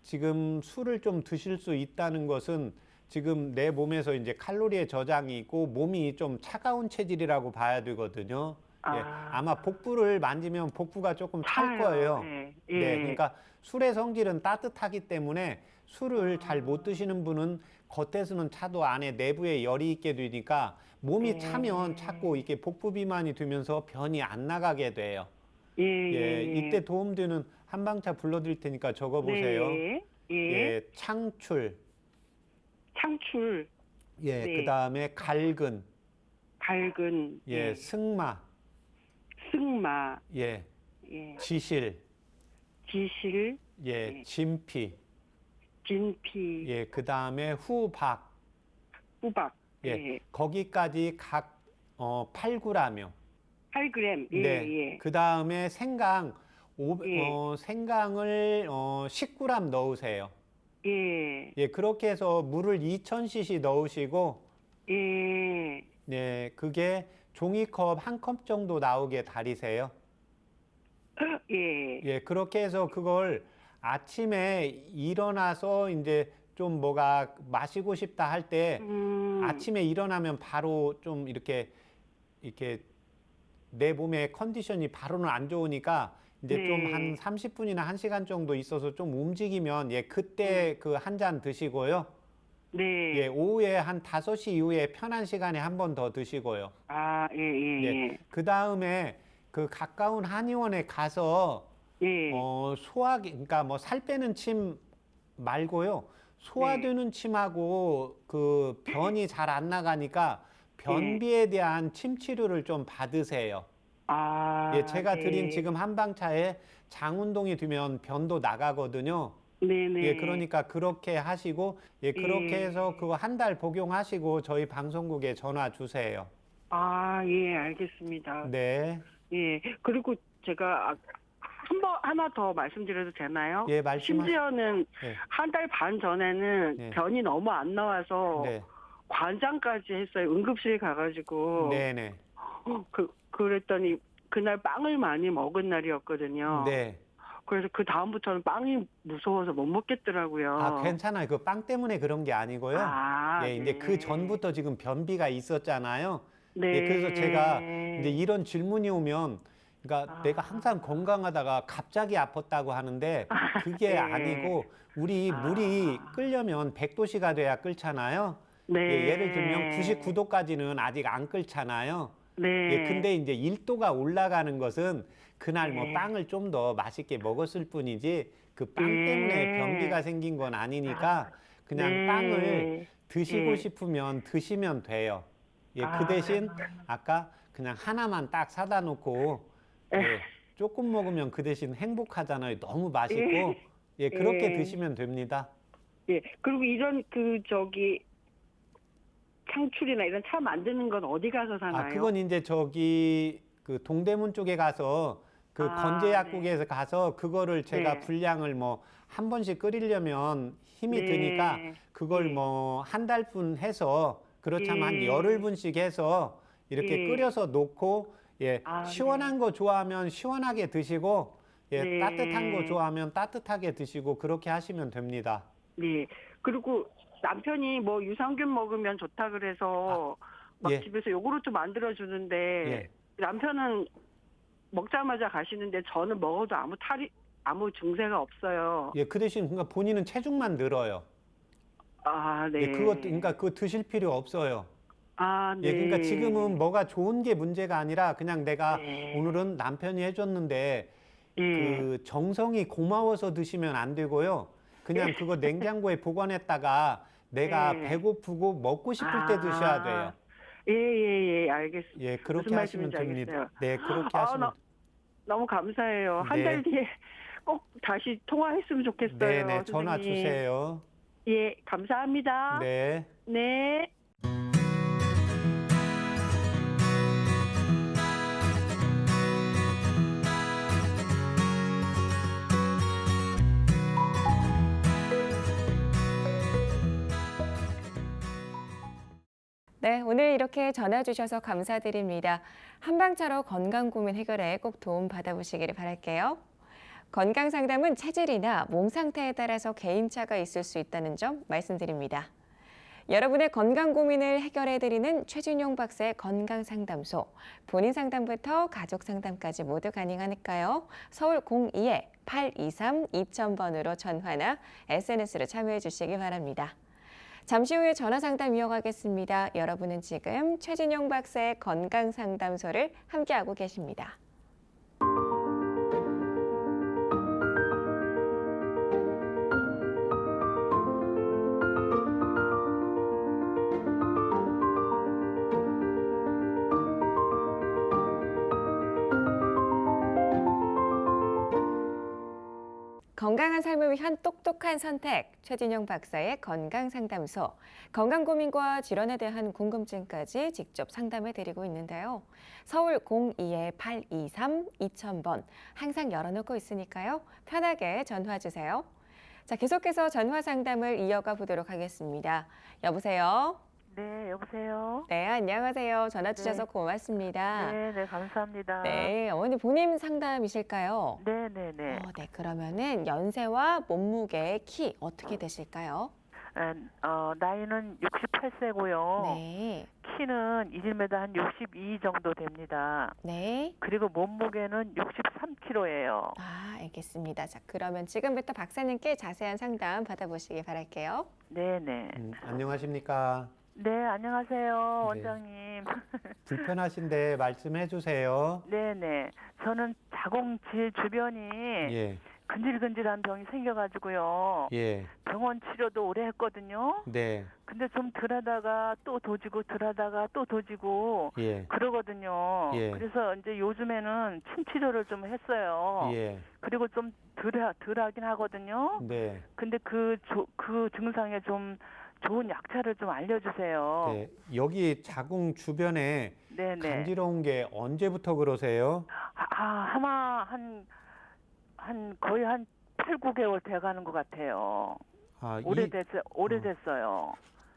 S2: 지금 술을 좀 드실 수 있다는 것은 지금 내 몸에서 이제 칼로리의 저장이 있고 몸이 좀 차가운 체질이라고 봐야 되거든요. 예, 아마 복부를 만지면 복부가 조금 찰 거예요.
S3: 예.
S2: 네, 그러니까 술의 성질은 따뜻하기 때문에 술을 잘 못 드시는 분은 겉에서는 차도 안에 내부에 열이 있게 되니까 몸이 차면 자꾸 이렇게 복부 비만이 되면서 변이 안 나가게 돼요. 예, 이때 도움되는 한방차 불러드릴 테니까 적어보세요.
S3: 네.
S2: 예, 창출.
S3: 창출,
S2: 예,
S3: 네.
S2: 그 다음에 갈근.
S3: 밝은,
S2: 예, 승마.
S3: 승마,
S2: 예,
S3: 예.
S2: 지실.
S3: 지실,
S2: 예,
S3: 네.
S2: 진피.
S3: 진피,
S2: 예, 그 다음에 후박.
S3: 후박,
S2: 예, 거기까지 각 8g이요.
S3: 8g,
S2: 네. 그 다음에 생강,
S3: 예.
S2: 생강을 10g 넣으세요.
S3: 예.
S2: 예, 그렇게 해서 물을 2000cc 넣으시고,
S3: 예.
S2: 네, 그게 종이컵 한 컵 정도 나오게 달이세요.
S3: 예.
S2: 예, 그렇게 해서 그걸 아침에 일어나서 이제 좀 뭐가 마시고 싶다 할 때 아침에 일어나면 바로 좀 이렇게 내 몸의 컨디션이 바로는 안 좋으니까 이제
S3: 네.
S2: 좀 한 30분이나 1시간 정도 있어서 좀 움직이면 예, 그때 그 한 잔 드시고요.
S3: 네.
S2: 예, 오후에 한 5시 이후에 편한 시간에 한 번 더 드시고요.
S3: 아, 예.
S2: 예. 그 다음에 그 가까운 한의원에 가서
S3: 예.
S2: 소화기, 그러니까 뭐 살 빼는 침 말고요. 소화되는 침하고 그 변이 잘 안 나가니까 변비에 대한 침 치료를 좀 받으세요.
S3: 아,
S2: 예, 제가
S3: 네.
S2: 드린 지금 한방차에 장 운동이 되면 변도 나가거든요.
S3: 네네.
S2: 예, 그러니까 그렇게 하시고, 예, 그렇게
S3: 예.
S2: 해서 그거 한 달 복용하시고 저희 방송국에 전화 주세요.
S3: 아, 예, 알겠습니다.
S2: 네.
S3: 예. 그리고 제가 하나 더 말씀드려도 되나요?
S2: 예, 말씀하세요.
S3: 심지어는
S2: 네.
S3: 한 달 반 전에는
S2: 네.
S3: 변이 너무 안 나와서
S2: 네.
S3: 관장까지 했어요. 응급실 가가지고.
S2: 네네.
S3: 그랬더니 그날 빵을 많이 먹은 날이었거든요.
S2: 네.
S3: 그래서 그 다음부터는 빵이 무서워서 못 먹겠더라고요.
S2: 아, 괜찮아요. 그 빵 때문에 그런 게 아니고요.
S3: 아,
S2: 예, 이제
S3: 네.
S2: 그 전부터 지금 변비가 있었잖아요.
S3: 네.
S2: 예, 그래서 제가 이제 이런 질문이 오면, 그러니까
S3: 아.
S2: 내가 항상 건강하다가 갑자기 아팠다고 하는데 그게
S3: 네.
S2: 아니고 우리 물이 끓려면 100도씨가 돼야 끓잖아요.
S3: 네.
S2: 예, 예를 들면 99도까지는 아직 안 끓잖아요.
S3: 네.
S2: 예, 근데 이제 1도가 올라가는 것은 그날 뭐
S3: 네.
S2: 빵을 좀 더 맛있게 먹었을 뿐이지 그 빵 때문에 변비가 생긴 건 아니니까 그냥
S3: 네.
S2: 빵을 드시고
S3: 예.
S2: 싶으면 드시면 돼요. 예, 그
S3: 아.
S2: 대신 아까 그냥 하나만 딱 사다 놓고 예, 조금 먹으면 그 대신 행복하잖아요. 너무 맛있고 예, 그렇게
S3: 예.
S2: 드시면 됩니다.
S3: 예. 그리고 이런 창출이나 이런 차 만드는 건 어디 가서 사나요?
S2: 아, 그건 이제 저기 그 동대문 쪽에 가서 그
S3: 아,
S2: 건제약국에서 가서 그거를 제가
S3: 네.
S2: 분량을 뭐 한 번씩 끓이려면 힘이
S3: 네.
S2: 드니까 그걸
S3: 네.
S2: 뭐 한 달분 해서 그렇다면 한
S3: 예.
S2: 열흘 분씩 해서 이렇게
S3: 예.
S2: 끓여서 놓고 예,
S3: 아,
S2: 시원한 거 좋아하면 시원하게 드시고 예,
S3: 네.
S2: 따뜻한 거 좋아하면 따뜻하게 드시고 그렇게 하시면 됩니다.
S3: 네. 그리고 남편이 뭐 유산균 먹으면 좋다 그래서 막
S2: 예.
S3: 집에서 요구르트 만들어 주는데
S2: 예.
S3: 남편은 먹자마자 가시는데 저는 먹어도 아무 증세가 없어요.
S2: 예, 그 대신 그러니까 본인은 체중만 늘어요.
S3: 아,
S2: 예, 그것
S3: 네.
S2: 그러니까 그거 드실 필요 없어요.
S3: 아,
S2: 예, 그러니까 지금은
S3: 네.
S2: 뭐가 좋은 게 문제가 아니라 그냥 내가
S3: 네.
S2: 오늘은 남편이 해줬는데
S3: 예.
S2: 그 정성이 고마워서 드시면 안 되고요. 그냥 그거 냉장고에 보관했다가 내가
S3: 예.
S2: 배고프고 먹고 싶을 때 드셔야 돼요.
S3: 예, 예, 예, 알겠습니다.
S2: 예,
S3: 무슨
S2: 그렇게 하시면
S3: 말씀인지
S2: 됩니다.
S3: 알겠어요.
S2: 네, 그렇게
S3: 아,
S2: 하시면
S3: 너무 감사해요. 한 달
S2: 네,
S3: 뒤에 꼭 다시 통화했으면
S2: 네,
S3: 좋겠어요,
S2: 네, 전화
S3: 선생님.
S2: 주세요.
S3: 예, 감사합니다.
S2: 네.
S3: 네.
S1: 네, 오늘 이렇게 전화 주셔서 감사드립니다. 한방차로 건강 고민 해결에 꼭 도움 받아보시기를 바랄게요. 건강 상담은 체질이나 몸 상태에 따라서 개인차가 있을 수 있다는 점 말씀드립니다. 여러분의 건강 고민을 해결해드리는 최준용 박사의 건강상담소. 본인 상담부터 가족 상담까지 모두 가능하니까요. 서울 02-823-2000번으로 전화나 SNS로 참여해 주시기 바랍니다. 잠시 후에 전화 상담 이어가겠습니다. 여러분은 지금 최준용 박사의 건강상담소를 함께하고 계십니다. 건강한 삶을 위한 똑똑한 선택, 최진영 박사의 건강상담소. 건강 고민과 질환에 대한 궁금증까지 직접 상담해드리고 있는데요. 서울 02-823-2000번 항상 열어놓고 있으니까요. 편하게 전화주세요. 자, 계속해서 전화 상담을 이어가 보도록 하겠습니다. 여보세요?
S4: 네, 여보세요?
S1: 네, 안녕하세요. 전화
S4: 네.
S1: 주셔서 고맙습니다.
S4: 네, 네, 감사합니다.
S1: 네, 어머니 본인 상담이실까요?
S4: 네, 네, 네.
S1: 네, 그러면은 연세와 몸무게, 키 어떻게 되실까요?
S4: 나이는 68세고요.
S1: 네,
S4: 키는 1m 한 62 정도 됩니다.
S1: 네.
S4: 그리고 몸무게는 63kg예요.
S1: 아, 알겠습니다. 자, 그러면 지금부터 박사님께 자세한 상담 받아보시기 바랄게요.
S4: 네, 네.
S2: 안녕하십니까?
S4: 네, 안녕하세요,
S2: 네.
S4: 원장님.
S2: 불편하신데 말씀해 주세요.
S4: 네, 네. 저는 자궁질 주변이
S2: 예,
S4: 근질근질한 병이 생겨가지고요.
S2: 예,
S4: 병원 치료도 오래 했거든요.
S2: 네,
S4: 근데 좀 덜하다가 또 도지고 덜하다가 또 도지고
S2: 예,
S4: 그러거든요.
S2: 예.
S4: 그래서 이제 요즘에는 침 치료를 좀 했어요.
S2: 예,
S4: 그리고 좀 덜하긴 하거든요.
S2: 네,
S4: 근데 그 증상에 좀 좋은 약차를 좀 알려주세요.
S2: 네. 여기 자궁 주변에
S4: 네네.
S2: 간지러운 게 언제부터 그러세요?
S4: 아마 거의 한 8, 9개월 돼가는 것 같아요.
S2: 아,
S4: 오래됐어요.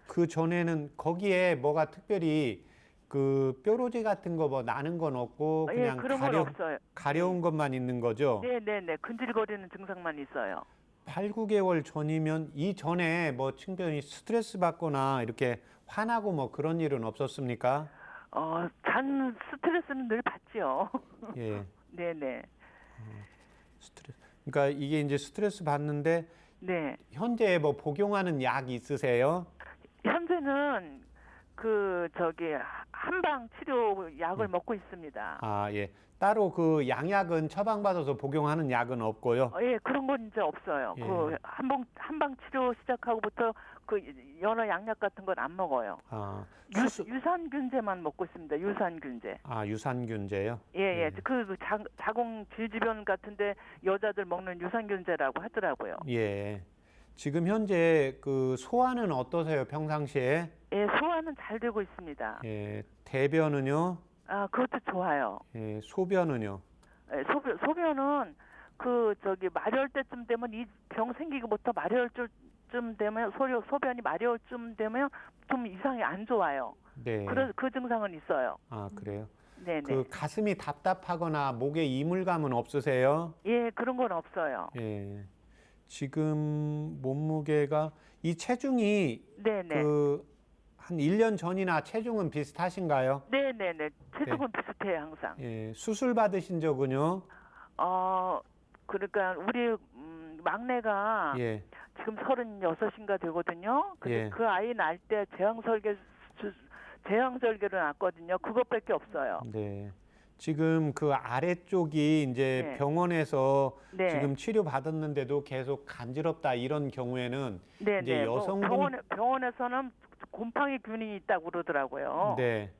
S2: 그 전에는 거기에 뭐가 특별히 그 뾰루지 같은 거 뭐 나는 건 없고
S4: 예,
S2: 그냥
S4: 그런 건 없어요.
S2: 가려운 것만 있는 거죠?
S4: 네네네. 근질거리는 증상만 있어요.
S2: 8, 9개월 전이면 이 전에 뭐 친구들이 스트레스 받거나 이렇게 화나고 뭐 그런 일은 없었습니까?
S4: 잔 스트레스는 늘 받지요.
S2: 예,
S4: 네네.
S2: 스트레스. 그러니까 이게 이제 스트레스 받는데
S4: 네.
S2: 현재 뭐 복용하는 약 있으세요?
S4: 현재는 한방 치료 약을 먹고 있습니다.
S2: 아, 예. 따로 그 양약은 처방받아서 복용하는 약은 없고요.
S4: 예, 그런 건 이제 없어요.
S2: 예.
S4: 그 한방 치료 시작하고부터 그 여러 양약 같은 건 안 먹어요.
S2: 아,
S4: 유산균제만 먹고 있습니다. 유산균제.
S2: 유산균제요?
S4: 예, 예. 자궁 질주변 같은데 여자들 먹는 유산균제라고 하더라고요.
S2: 예. 지금 현재 그 소화는 어떠세요? 평상시에?
S4: 예, 소화는 잘 되고 있습니다.
S2: 예. 대변은요?
S4: 그것도 좋아요.
S2: 예. 소변은요?
S4: 예, 소변은 마려울 때쯤 되면 이 병 생기고부터 마려울 쯤 되면 소변이 마려울 쯤 되면 좀 이상이 안 좋아요.
S2: 네.
S4: 그 증상은 있어요.
S2: 아, 그래요?
S4: 네네.
S2: 그 가슴이 답답하거나 목에 이물감은 없으세요?
S4: 예, 그런 건 없어요.
S2: 예. 지금 몸무게가 이 체중이
S4: 네네.
S2: 한 1년 전이나 체중은 비슷하신가요?
S4: 네네네. 체중은 비슷해요 항상.
S2: 예, 수술 받으신 적은요?
S4: 그러니까 우리 막내가
S2: 예,
S4: 지금 36인가 되거든요. 근데
S2: 예.
S4: 그 아이 낳을 때 제왕절개를 낳았거든요. 그것밖에 없어요.
S2: 네. 지금 그 아래쪽이 이제
S4: 네.
S2: 병원에서
S4: 네.
S2: 지금 치료 받았는데도 계속 간지럽다 이런 경우에는
S4: 네네.
S2: 이제 여성분
S4: 병원에서는 곰팡이균이 있다고 그러더라고요.
S2: 네.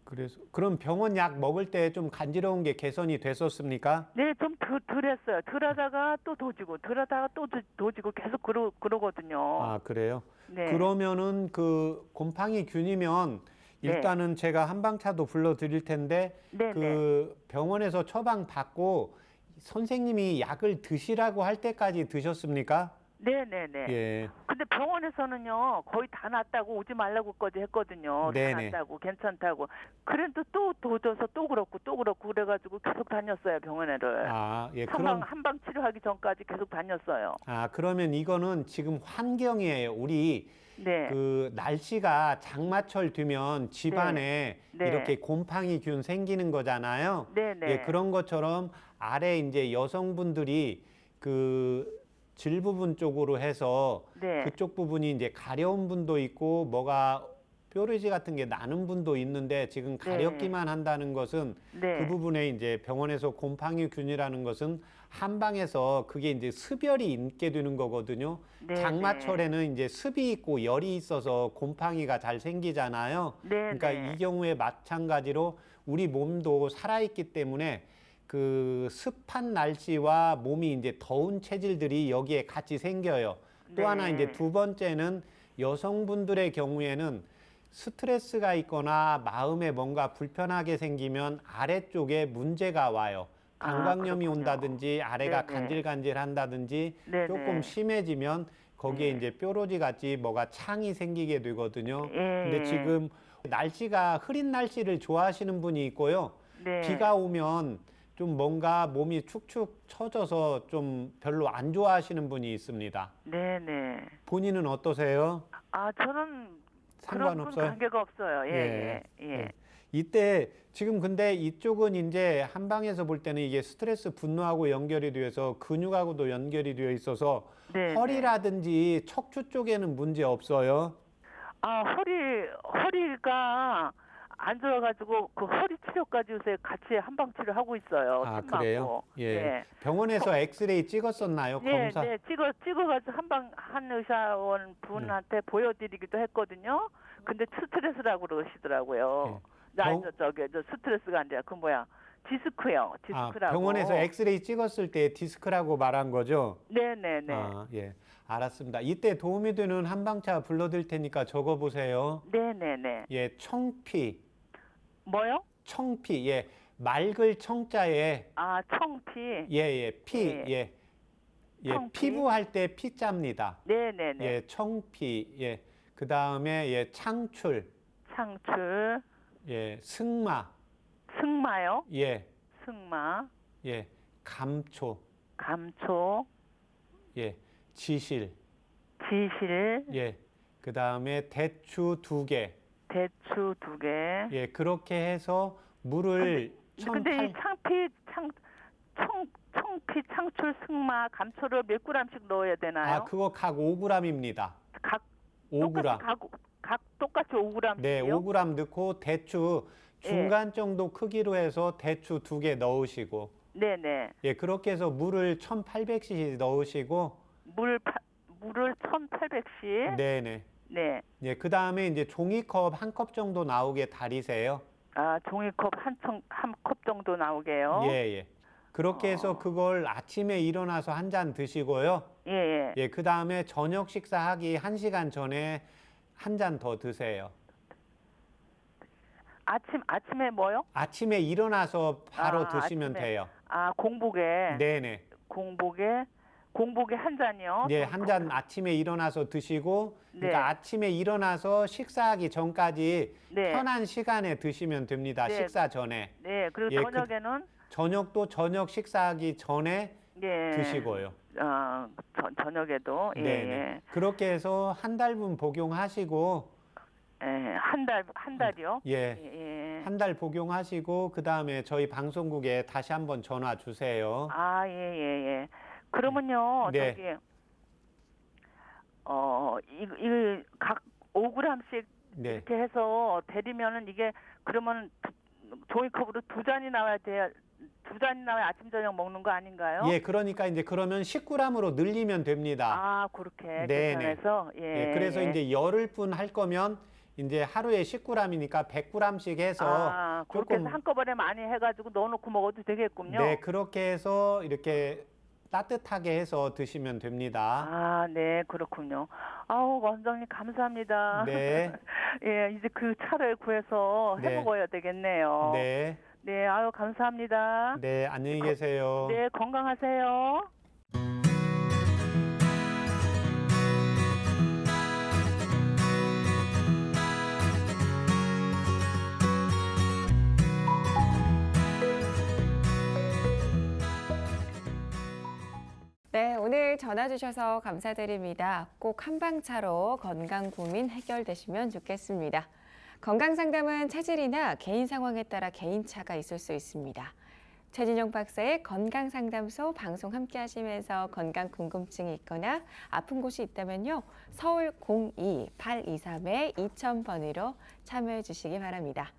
S2: 그래서 그럼 병원 약 먹을 때 좀 간지러운 게 개선이 됐었습니까?
S4: 네, 좀 덜 했어요. 덜 하다가 또 도지고, 덜 하다가 또 도지고 계속 그러거든요.
S2: 아, 그래요?
S4: 네.
S2: 그러면은 그 곰팡이균이면
S4: 네.
S2: 일단은 제가 한방차도 불러 드릴 텐데
S4: 네네.
S2: 그 병원에서 처방 받고 선생님이 약을 드시라고 할 때까지 드셨습니까?
S4: 네네네.
S2: 예.
S4: 근데 병원에서는요, 거의 다 낫다고 오지 말라고까지 했거든요. 다
S2: 네네.
S4: 낫다고, 괜찮다고. 그래도 또 도져서 또 그렇고, 그래가지고 계속 다녔어요, 병원에를.
S2: 아, 예.
S4: 한방 치료하기 전까지 계속 다녔어요.
S2: 그러면 이거는 지금 환경이에요. 우리
S4: 네.
S2: 그 날씨가 장마철 되면 집안에
S4: 네.
S2: 이렇게 곰팡이균 생기는 거잖아요.
S4: 네네.
S2: 예, 그런 것처럼 아래 이제 여성분들이 그 질 부분 쪽으로 해서
S4: 네.
S2: 그쪽 부분이 이제 가려운 분도 있고 뭐가 뾰루지 같은 게 나는 분도 있는데 지금 가렵기만 한다는 것은
S4: 네.
S2: 그 부분에 이제 병원에서 곰팡이균이라는 것은 한방에서 그게 이제 습열이 있게 되는 거거든요.
S4: 네,
S2: 장마철에는 이제 습이 있고 열이 있어서 곰팡이가 잘 생기잖아요.
S4: 네.
S2: 그러니까
S4: 네.
S2: 이 경우에 마찬가지로 우리 몸도 살아있기 때문에 그 습한 날씨와 몸이 이제 더운 체질들이 여기에 같이 생겨요. 또
S4: 네.
S2: 하나 이제 두 번째는 여성분들의 경우에는 스트레스가 있거나 마음에 뭔가 불편하게 생기면 아래쪽에 문제가 와요. 방광염이
S4: 그렇군요.
S2: 온다든지 아래가
S4: 네네.
S2: 간질간질 한다든지
S4: 네네.
S2: 조금 심해지면 거기에
S4: 네.
S2: 이제 뾰루지 같이 뭐가 창이 생기게 되거든요.
S4: 예.
S2: 근데 지금 날씨가 흐린 날씨를 좋아하시는 분이 있고요.
S4: 네.
S2: 비가 오면 좀 뭔가 몸이 축축 처져서 좀 별로 안 좋아하시는 분이 있습니다.
S4: 네네.
S2: 본인은 어떠세요?
S4: 저는 그런 분
S2: 상관없어요?
S4: 관계가 없어요. 예.
S2: 이때 지금 근데 이쪽은 이제 한방에서 볼 때는 이게 스트레스 분노하고 연결이 되어서 근육하고도 연결이 되어 있어서
S4: 네.
S2: 허리라든지 척추 쪽에는 문제 없어요.
S4: 허리가 안 좋아가지고 그 허리 치료까지 요새 같이 한방 치료하고 있어요.
S2: 아,
S4: 침
S2: 그래요?
S4: 맞고.
S2: 예.
S4: 네.
S2: 병원에서 엑스레이 찍었었나요?
S4: 네,
S2: 검사?
S4: 네, 찍어가지고 한 의사원 분한테 보여드리기도 했거든요. 근데 스트레스라고 그러시더라고요.
S2: 예.
S4: 저 스트레스가 아니라 그 뭐야 디스크요. 디스크라고.
S2: 병원에서 엑스레이 찍었을 때 디스크라고 말한 거죠?
S4: 네네네.
S2: 예. 알았습니다. 이때 도움이 되는 한방차 불러드릴 테니까 적어보세요.
S4: 네네네.
S2: 예, 청피.
S4: 뭐요?
S2: 청피. 예, 맑을 청자에
S4: 청피.
S2: 피.
S4: 예. 청피?
S2: 피부할 때 피자입니다.
S4: 네네네.
S2: 예, 청피. 예. 그다음에 창출.
S4: 창출.
S2: 예, 승마.
S4: 승마요?
S2: 예.
S4: 승마.
S2: 예. 감초.
S4: 감초.
S2: 예. 지실.
S4: 지실.
S2: 예. 그다음에 대추 2개.
S4: 대추 2개.
S2: 예, 그렇게 해서 물을
S4: 근데 이 청피, 창출, 승마, 감초를 몇 g씩 넣어야 되나요?
S2: 그거 각 5g입니다.
S4: 각
S2: 5g.
S4: 각 똑같이 5g씩이요?
S2: 네, 5g 넣고 대추 중간 정도 크기로 해서 대추 2개 넣으시고.
S4: 네네.
S2: 예, 그렇게 해서 물을 1800cc 넣으시고.
S4: 물을 1800cc.
S2: 네네.
S4: 네.
S2: 예, 그 다음에 이제 종이컵 1컵 정도 나오게 다리세요.
S4: 종이컵 한 컵 정도 나오게요.
S2: 예. 그렇게 해서 그걸 아침에 일어나서 한 잔 드시고요.
S4: 예.
S2: 예, 그 다음에 저녁 식사하기 1시간 전에 한 잔 더 드세요.
S4: 아침에 뭐요?
S2: 아침에 일어나서 바로 드시면
S4: 아침에.
S2: 돼요.
S4: 공복에.
S2: 네네.
S4: 공복에 한 잔이요?
S2: 네, 한 잔 아침에 일어나서 드시고, 그러니까
S4: 네.
S2: 아침에 일어나서 식사하기 전까지
S4: 네.
S2: 편한 시간에 드시면 됩니다.
S4: 네.
S2: 식사 전에.
S4: 네, 그리고
S2: 예,
S4: 저녁에는
S2: 저녁도 저녁 식사하기 전에
S4: 예.
S2: 드시고요.
S4: 저녁에도 예,
S2: 네네.
S4: 예.
S2: 그렇게 해서 한 달분 복용하시고,
S4: 예, 한 달이요?
S2: 예,
S4: 예.
S2: 한 달 복용하시고 그 다음에 저희 방송국에 다시 한번 전화 주세요.
S4: 아, 예, 예, 예. 그러면요,
S2: 네.
S4: 저기 이 각 5g씩
S2: 네.
S4: 이렇게 해서 데리면은 이게 그러면 종이컵으로 두 잔이 나와야 아침 저녁 먹는 거 아닌가요?
S2: 예, 그러니까 이제 그러면 10g으로 늘리면 됩니다.
S4: 아, 그렇게
S2: 네네.
S4: 계산해서
S2: 예, 그래서 이제 열흘 분 할 거면 이제 하루에 10g이니까 100g씩 해서
S4: 그렇게 해서
S2: 조금,
S4: 한꺼번에 많이 해가지고 넣어놓고 먹어도 되겠군요.
S2: 네, 그렇게 해서 이렇게 따뜻하게 해서 드시면 됩니다.
S4: 아, 네, 그렇군요. 아우, 원장님 감사합니다.
S2: 네,
S4: 예, 이제 그 차를 구해서
S2: 네.
S4: 해먹어야 되겠네요.
S2: 네,
S4: 네, 아유, 감사합니다.
S2: 네, 안녕히 계세요.
S4: 네, 건강하세요.
S1: 네, 오늘 전화 주셔서 감사드립니다. 꼭 한방차로 건강 고민 해결되시면 좋겠습니다. 건강 상담은 체질이나 개인 상황에 따라 개인차가 있을 수 있습니다. 최진용 박사의 건강상담소 방송 함께 하시면서 건강 궁금증이 있거나 아픈 곳이 있다면요. 서울 02-823-2000번으로 참여해 주시기 바랍니다.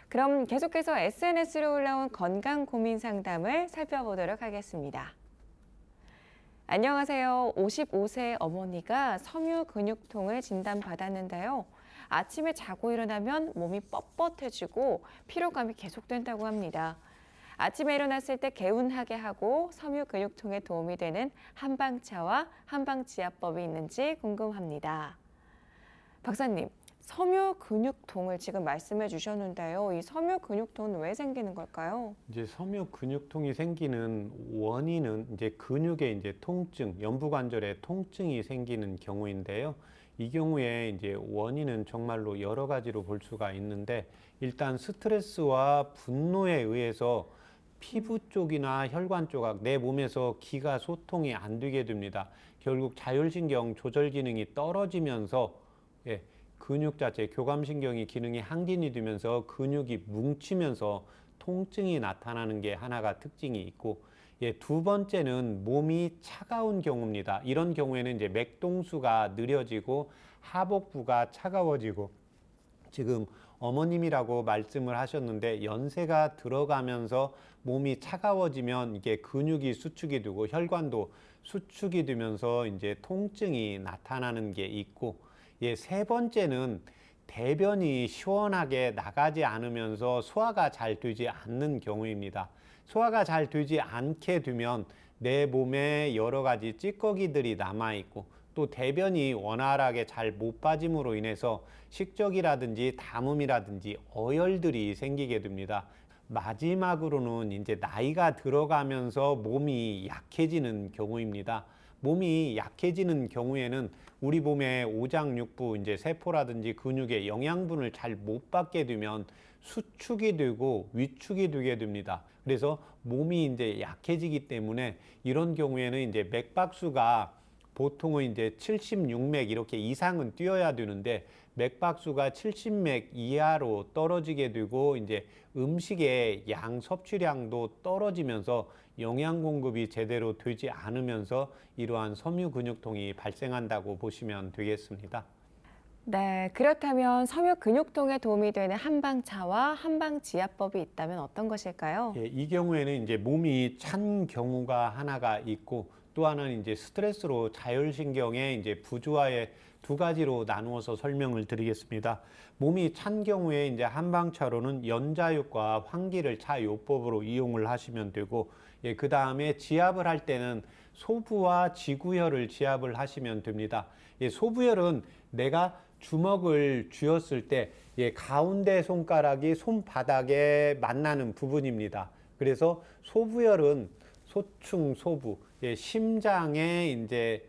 S1: 그럼 계속해서 SNS로 올라온 건강 고민 상담을 살펴보도록 하겠습니다. 안녕하세요. 55세 어머니가 섬유 근육통을 진단받았는데요. 아침에 자고 일어나면 몸이 뻣뻣해지고 피로감이 계속된다고 합니다. 아침에 일어났을 때 개운하게 하고 섬유 근육통에 도움이 되는 한방차와 한방지압법이 있는지 궁금합니다. 박사님, 섬유 근육통을 지금 말씀해 주셨는데요. 이 섬유 근육통은 왜 생기는 걸까요?
S2: 이제 섬유 근육통이 생기는 원인은 이제 근육의 이제 통증, 연부관절에 통증이 생기는 경우인데요. 이 경우에 이제 원인은 정말로 여러 가지로 볼 수가 있는데, 일단 스트레스와 분노에 의해서 피부 쪽이나 혈관 조각, 내 몸에서 기가 소통이 안 되게 됩니다. 결국 자율신경 조절 기능이 떨어지면서 근육 자체, 교감신경이 기능이 항진이 되면서 근육이 뭉치면서 통증이 나타나는 게 하나가 특징이 있고, 두 번째는 몸이 차가운 경우입니다. 이런 경우에는 이제 맥동수가 느려지고 하복부가 차가워지고, 지금 어머님이라고 말씀을 하셨는데 연세가 들어가면서 몸이 차가워지면 이게 근육이 수축이 되고 혈관도 수축이 되면서 이제 통증이 나타나는 게 있고, 세 번째는 대변이 시원하게 나가지 않으면서 소화가 잘 되지 않는 경우입니다. 소화가 잘 되지 않게 되면 내 몸에 여러 가지 찌꺼기들이 남아있고, 또 대변이 원활하게 잘 못 빠짐으로 인해서 식적이라든지 담음이라든지 어혈들이 생기게 됩니다. 마지막으로는 이제 나이가 들어가면서 몸이 약해지는 경우입니다. 몸이 약해지는 경우에는 우리 몸의 오장육부, 이제 세포라든지 근육의 영양분을 잘 못 받게 되면 수축이 되고 위축이 되게 됩니다. 그래서 몸이 이제 약해지기 때문에 이런 경우에는 이제 맥박수가 보통은 이제 76맥 이렇게 이상은 뛰어야 되는데, 맥박수가 70맥 이하로 떨어지게 되고, 이제 음식의 양 섭취량도 떨어지면서 영양 공급이 제대로 되지 않으면서 이러한 섬유 근육통이 발생한다고 보시면 되겠습니다.
S1: 네, 그렇다면 섬유 근육통에 도움이 되는 한방차와 한방지압법이 있다면 어떤 것일까요?
S2: 이 경우에는 이제 몸이 찬 경우가 하나가 있고, 또 하나는 이제 스트레스로 자율신경의 이제 부조화의 두 가지로 나누어서 설명을 드리겠습니다. 몸이 찬 경우에 이제 한방차로는 연자육과 환기를 차요법으로 이용을 하시면 되고, 그 다음에 지압을 할 때는 소부와 지구혈을 지압을 하시면 됩니다. 소부혈은 내가 주먹을 쥐었을 때 가운데 손가락이 손바닥에 만나는 부분입니다. 그래서 소부혈은 소충 소부, 심장의 이제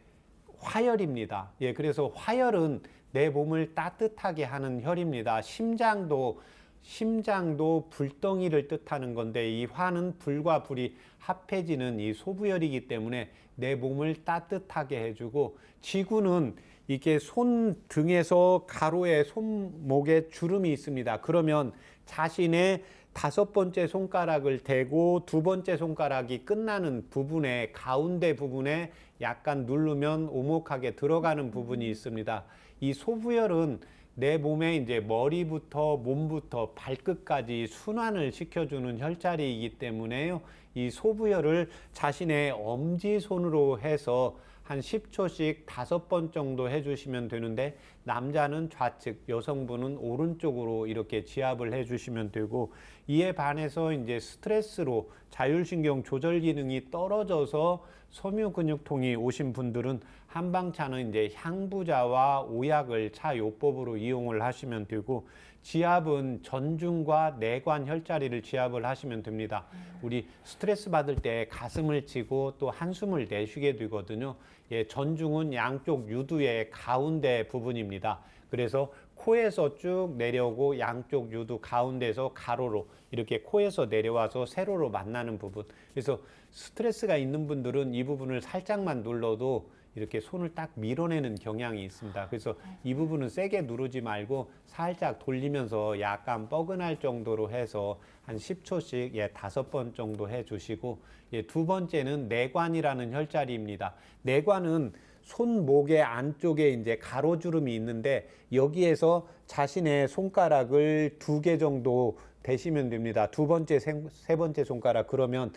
S2: 화혈입니다. 그래서 화혈은 내 몸을 따뜻하게 하는 혈입니다. 심장도 심장도 불덩이를 뜻하는 건데 이 화는 불과 불이 합해지는 이 소부열이기 때문에 내 몸을 따뜻하게 해주고 지구는 이게 손등에서 가로에 손목에 주름이 있습니다. 그러면 자신의 5번째 손가락을 대고 2번째 손가락이 끝나는 부분에 가운데 부분에 약간 누르면 오목하게 들어가는 부분이 있습니다. 이 소부열은 내 몸에 이제 머리부터 몸부터 발끝까지 순환을 시켜주는 혈자리이기 때문에요. 이 소부열을 자신의 엄지손으로 해서 한 10초씩 5번 정도 해주시면 되는데 남자는 좌측, 여성분은 오른쪽으로 이렇게 지압을 해주시면 되고 이에 반해서 이제 스트레스로 자율신경 조절 기능이 떨어져서 섬유근육통이 오신 분들은 한방차는 이제 향부자와 오약을 차요법으로 이용을 하시면 되고 지압은 전중과 내관 혈자리를 지압을 하시면 됩니다. 우리 스트레스 받을 때 가슴을 치고 또 한숨을 내쉬게 되거든요. 예, 전중은 양쪽 유두의 가운데 부분입니다. 그래서 코에서 쭉 내려오고 양쪽 유두 가운데서 가로로 이렇게 코에서 내려와서 세로로 만나는 부분. 그래서 스트레스가 있는 분들은 이 부분을 살짝만 눌러도 이렇게 손을 딱 밀어내는 경향이 있습니다. 그래서 이 부분은 세게 누르지 말고 살짝 돌리면서 약간 뻐근할 정도로 해서 한 10초씩 5번 정도 해주시고 2번째는 내관이라는 혈자리입니다. 내관은 손목의 안쪽에 이제 가로주름이 있는데 여기에서 자신의 손가락을 2개 정도 대시면 됩니다. 2번째, 3번째 손가락 그러면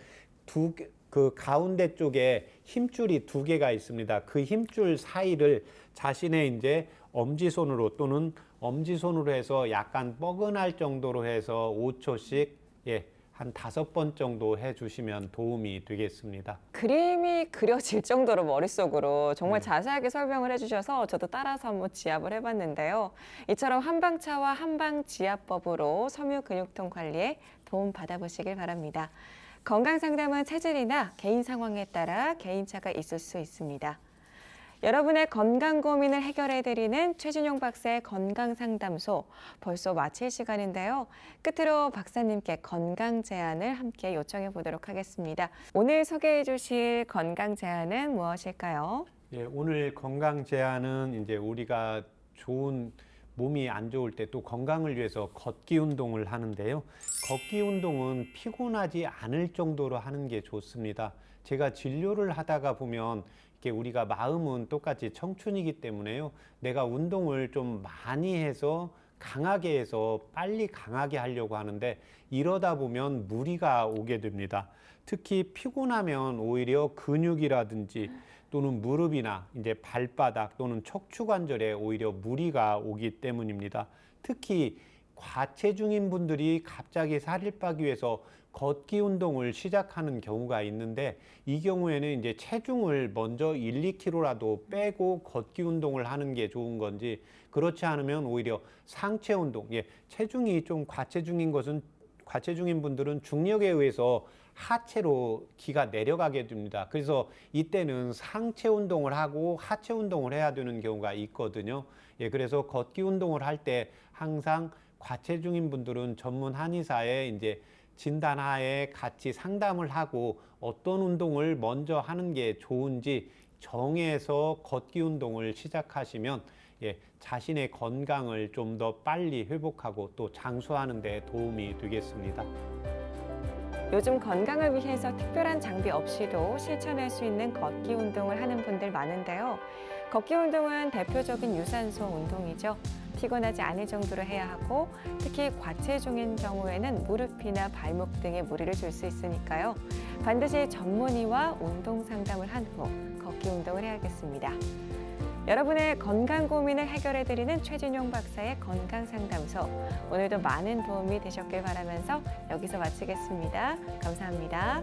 S2: 그 가운데 쪽에 힘줄이 2개가 있습니다. 그 힘줄 사이를 자신의 이제 엄지손으로 또는 엄지손으로 해서 약간 뻐근할 정도로 해서 5초씩 한 5번 정도 해주시면 도움이 되겠습니다.
S1: 그림이 그려질 정도로 머릿속으로 정말 자세하게 설명을 해주셔서 저도 따라서 한번 지압을 해봤는데요. 이처럼 한방차와 한방지압법으로 섬유근육통 관리에 도움 받아보시길 바랍니다. 건강상담은 체질이나 개인 상황에 따라 개인차가 있을 수 있습니다. 여러분의 건강 고민을 해결해드리는 최진용 박사의 건강상담소 벌써 마칠 시간인데요. 끝으로 박사님께 건강 제안을 함께 요청해 보도록 하겠습니다. 오늘 소개해 주실 건강 제안은 무엇일까요?
S2: 예, 오늘 건강 제안은 이제 우리가 좋은 몸이 안 좋을 때 또 건강을 위해서 걷기 운동을 하는데요. 걷기 운동은 피곤하지 않을 정도로 하는 게 좋습니다. 제가 진료를 하다가 보면 이렇게 우리가 마음은 똑같이 청춘이기 때문에요. 내가 운동을 좀 많이 해서 강하게 해서 빨리 강하게 하려고 하는데 이러다 보면 무리가 오게 됩니다. 특히 피곤하면 오히려 근육이라든지 또는 무릎이나 이제 발바닥 또는 척추 관절에 오히려 무리가 오기 때문입니다. 특히 과체중인 분들이 갑자기 살을 빠기 위해서 걷기 운동을 시작하는 경우가 있는데 이 경우에는 이제 체중을 먼저 1, 2kg라도 빼고 걷기 운동을 하는 게 좋은 건지 그렇지 않으면 오히려 상체 운동, 체중이 좀 과체중인 분들은 중력에 의해서 하체로 기가 내려가게 됩니다. 그래서 이때는 상체 운동을 하고 하체 운동을 해야 되는 경우가 있거든요. 그래서 걷기 운동을 할 때 항상 과체중인 분들은 전문 한의사에 이제 진단하에 같이 상담을 하고 어떤 운동을 먼저 하는 게 좋은지 정해서 걷기 운동을 시작하시면 자신의 건강을 좀 더 빨리 회복하고 또 장수하는 데 도움이 되겠습니다.
S1: 요즘 건강을 위해서 특별한 장비 없이도 실천할 수 있는 걷기 운동을 하는 분들 많은데요. 걷기 운동은 대표적인 유산소 운동이죠. 피곤하지 않을 정도로 해야 하고 특히 과체중인 경우에는 무릎이나 발목 등에 무리를 줄 수 있으니까요. 반드시 전문의와 운동 상담을 한 후 걷기 운동을 해야겠습니다. 여러분의 건강 고민을 해결해드리는 최진용 박사의 건강상담소. 오늘도 많은 도움이 되셨길 바라면서 여기서 마치겠습니다. 감사합니다.